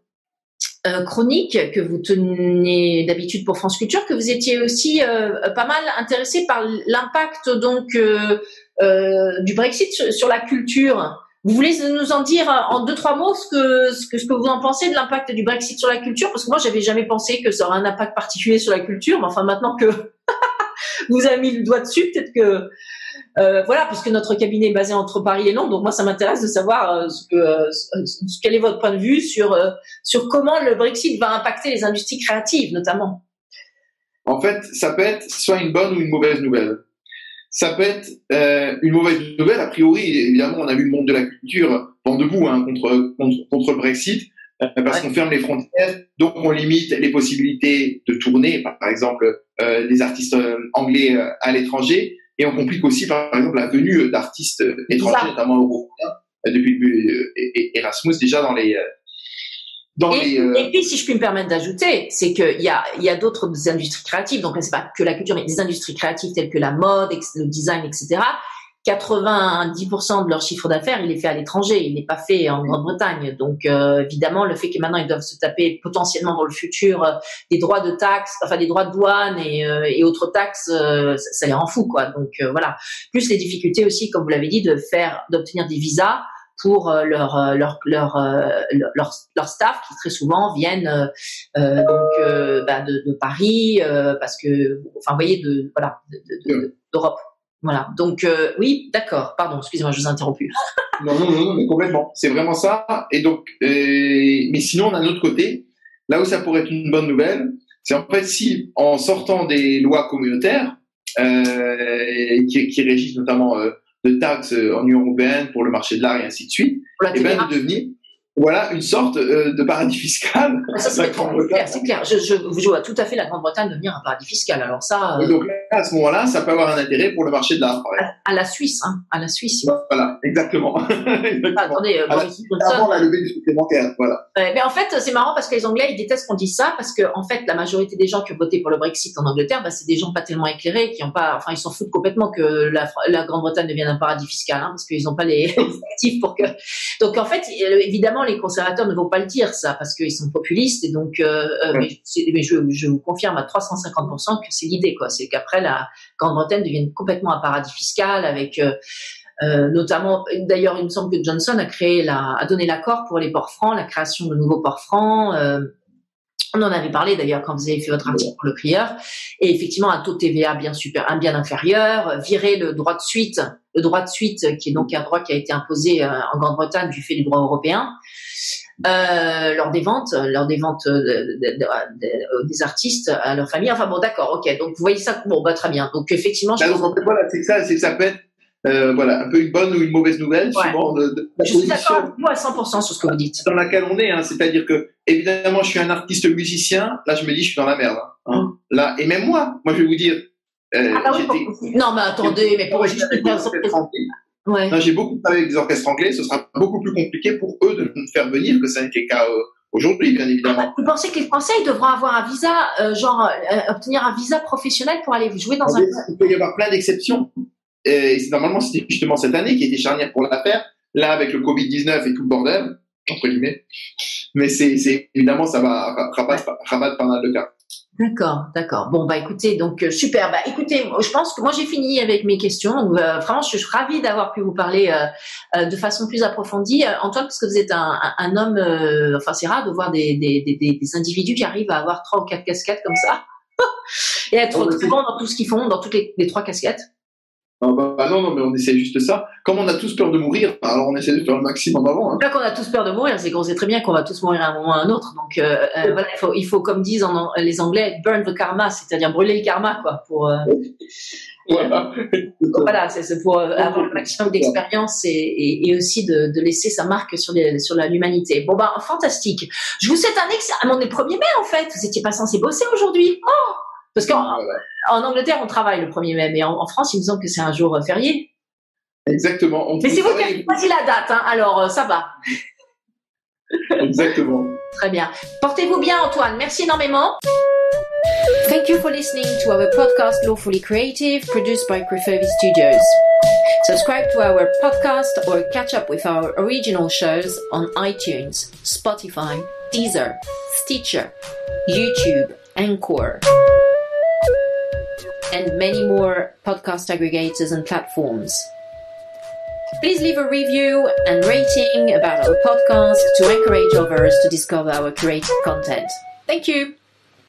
[SPEAKER 1] chronique que vous tenez d'habitude pour France Culture que vous étiez aussi pas mal intéressé par l'impact donc du Brexit sur la culture. Vous voulez nous en dire en 2-3 mots ce que vous en pensez de l'impact du Brexit sur la culture? Parce que moi, j'avais jamais pensé que ça aurait un impact particulier sur la culture, mais enfin maintenant que vous avez mis le doigt dessus, peut-être que voilà, parce que notre cabinet est basé entre Paris et Londres, donc moi ça m'intéresse de savoir quel est votre point de vue sur comment le Brexit va impacter les industries créatives notamment.
[SPEAKER 4] En fait, ça peut être soit une bonne ou une mauvaise nouvelle. Ça peut être une mauvaise nouvelle. A priori, évidemment, on a vu le monde de la culture vent debout contre le Brexit, parce qu'on ferme les frontières, donc on limite les possibilités de tourner, par exemple, des artistes anglais à l'étranger, et on complique aussi, par exemple, la venue d'artistes étrangers, notamment européens, depuis Erasmus, déjà dans les...
[SPEAKER 1] Et puis, si je puis me permettre d'ajouter, c'est qu'il y a d'autres industries créatives, donc c'est pas que la culture, mais des industries créatives telles que la mode, le design, etc. 90% de leur chiffre d'affaires, il est fait à l'étranger, il n'est pas fait en Grande-Bretagne. Donc, évidemment, le fait que maintenant ils doivent se taper potentiellement dans le futur des droits de taxes, enfin des droits de douane et autres taxes, ça les rend fous, quoi. Donc voilà. Plus les difficultés aussi, comme vous l'avez dit, d'obtenir des visas pour leur staff qui très souvent viennent de Paris parce que enfin vous voyez d'Europe. Voilà. Donc oui, d'accord. Pardon, excusez-moi, je vous ai interrompu.
[SPEAKER 4] Non, mais complètement. C'est vraiment ça. Et donc mais sinon on a un autre côté, là où ça pourrait être une bonne nouvelle, c'est en fait si en sortant des lois communautaires qui régissent notamment de taxes en Union européenne pour le marché de l'art et ainsi de suite, et bien de devenir une sorte de paradis fiscal.
[SPEAKER 1] Ça, c'est clair. Je vois tout à fait la Grande-Bretagne devenir un paradis fiscal. Alors ça.
[SPEAKER 4] Et donc là, à ce moment-là, ça peut avoir un intérêt pour le marché de l'art, par exemple.
[SPEAKER 1] À la Suisse, hein. À la Suisse.
[SPEAKER 4] Voilà, exactement.
[SPEAKER 1] Attendez,
[SPEAKER 4] avant la levée du supplémentaire, voilà.
[SPEAKER 1] Mais en fait, c'est marrant parce que les Anglais, ils détestent qu'on dise ça parce que, en fait, la majorité des gens qui ont voté pour le Brexit en Angleterre, c'est des gens pas tellement éclairés, ils s'en foutent complètement que la Grande-Bretagne devienne un paradis fiscal, hein, parce qu'ils n'ont pas les actifs pour que. Donc, en fait, évidemment, les conservateurs ne vont pas le dire ça parce qu'ils sont populistes et donc mais je vous confirme à 350% que c'est l'idée, quoi. C'est qu'après la Grande-Bretagne devienne complètement un paradis fiscal avec notamment, d'ailleurs il me semble que Johnson a donné l'accord pour les ports francs, la création de nouveaux ports francs. On en avait parlé d'ailleurs quand vous avez fait votre article pour Le Crieur. Et effectivement, un taux de TVA bien inférieur, virer le droit de suite qui est donc un droit qui a été imposé en Grande-Bretagne du fait du droit européen, lors des ventes des artistes à leur famille. Enfin bon, d'accord, ok. Donc vous voyez ça, bon, très bien. Donc effectivement,
[SPEAKER 4] donc en fait, voilà, c'est que ça peut être un peu une bonne ou une mauvaise nouvelle, suivant de la
[SPEAKER 1] je suis d'accord avec vous à 100% sur ce que vous dites.
[SPEAKER 4] Dans laquelle on est, hein, c'est-à-dire que, évidemment, je suis un artiste musicien, là, je me dis, je suis dans la merde, hein. Là, et même moi, je vais vous dire,
[SPEAKER 1] non, mais attendez, mais pour juste
[SPEAKER 4] ouais. J'ai beaucoup travaillé avec des orchestres anglais, ce sera beaucoup plus compliqué pour eux de me faire venir que ça n'était le cas aujourd'hui, bien évidemment.
[SPEAKER 1] Vous pensez que les Français devront avoir un visa, obtenir un visa professionnel pour aller jouer dans un...
[SPEAKER 4] Il peut y avoir plein d'exceptions. Et normalement, c'était justement cette année qui était charnière pour l'affaire. Là, avec le Covid-19 et tout le bordel, entre guillemets. Mais c'est évidemment, ça va rabattre pas mal de cas.
[SPEAKER 3] D'accord. Bon, bah écoutez, donc super. Bah écoutez, je pense que moi j'ai fini avec mes questions. Donc vraiment, je suis ravie d'avoir pu vous parler de façon plus approfondie. Antoine, parce que vous êtes un homme, enfin c'est rare de voir des individus qui arrivent à avoir 3 ou 4 casquettes comme ça et être très bons dans tout ce qu'ils font, dans toutes les 3 casquettes.
[SPEAKER 4] Non, mais on essaie juste ça. Comme on a tous peur de mourir, alors on essaie de faire le maximum avant.
[SPEAKER 3] Là qu'on a tous peur de mourir, c'est qu'on sait très bien qu'on va tous mourir à un moment ou à un autre. Donc voilà, il faut, comme disent les Anglais, burn the karma, c'est-à-dire brûler le karma, quoi. Pour voilà, c'est pour avoir le maximum d'expérience et aussi de laisser sa marque sur l'humanité. Bon bah fantastique. Je vous souhaite un excellent. On est le 1er mai en fait. Vous n'étiez pas censé bosser aujourd'hui. Oh, parce qu'en Angleterre, on travaille le 1er mai, mais en France, il me semble que c'est un jour férié.
[SPEAKER 4] Exactement.
[SPEAKER 3] Mais c'est vous qui avez choisi la date, hein, alors ça va.
[SPEAKER 4] Exactement.
[SPEAKER 3] Très bien. Portez-vous bien, Antoine. Merci énormément.
[SPEAKER 1] Thank you for listening to our podcast Lawfully Creative, produced by Prefervi Studios. Subscribe to our podcast or catch up with our original shows on iTunes, Spotify, Deezer, Stitcher, YouTube, Anchor, and many more podcast aggregators and platforms. Please leave a review and rating about our podcast to encourage others to discover our creative content. Thank you.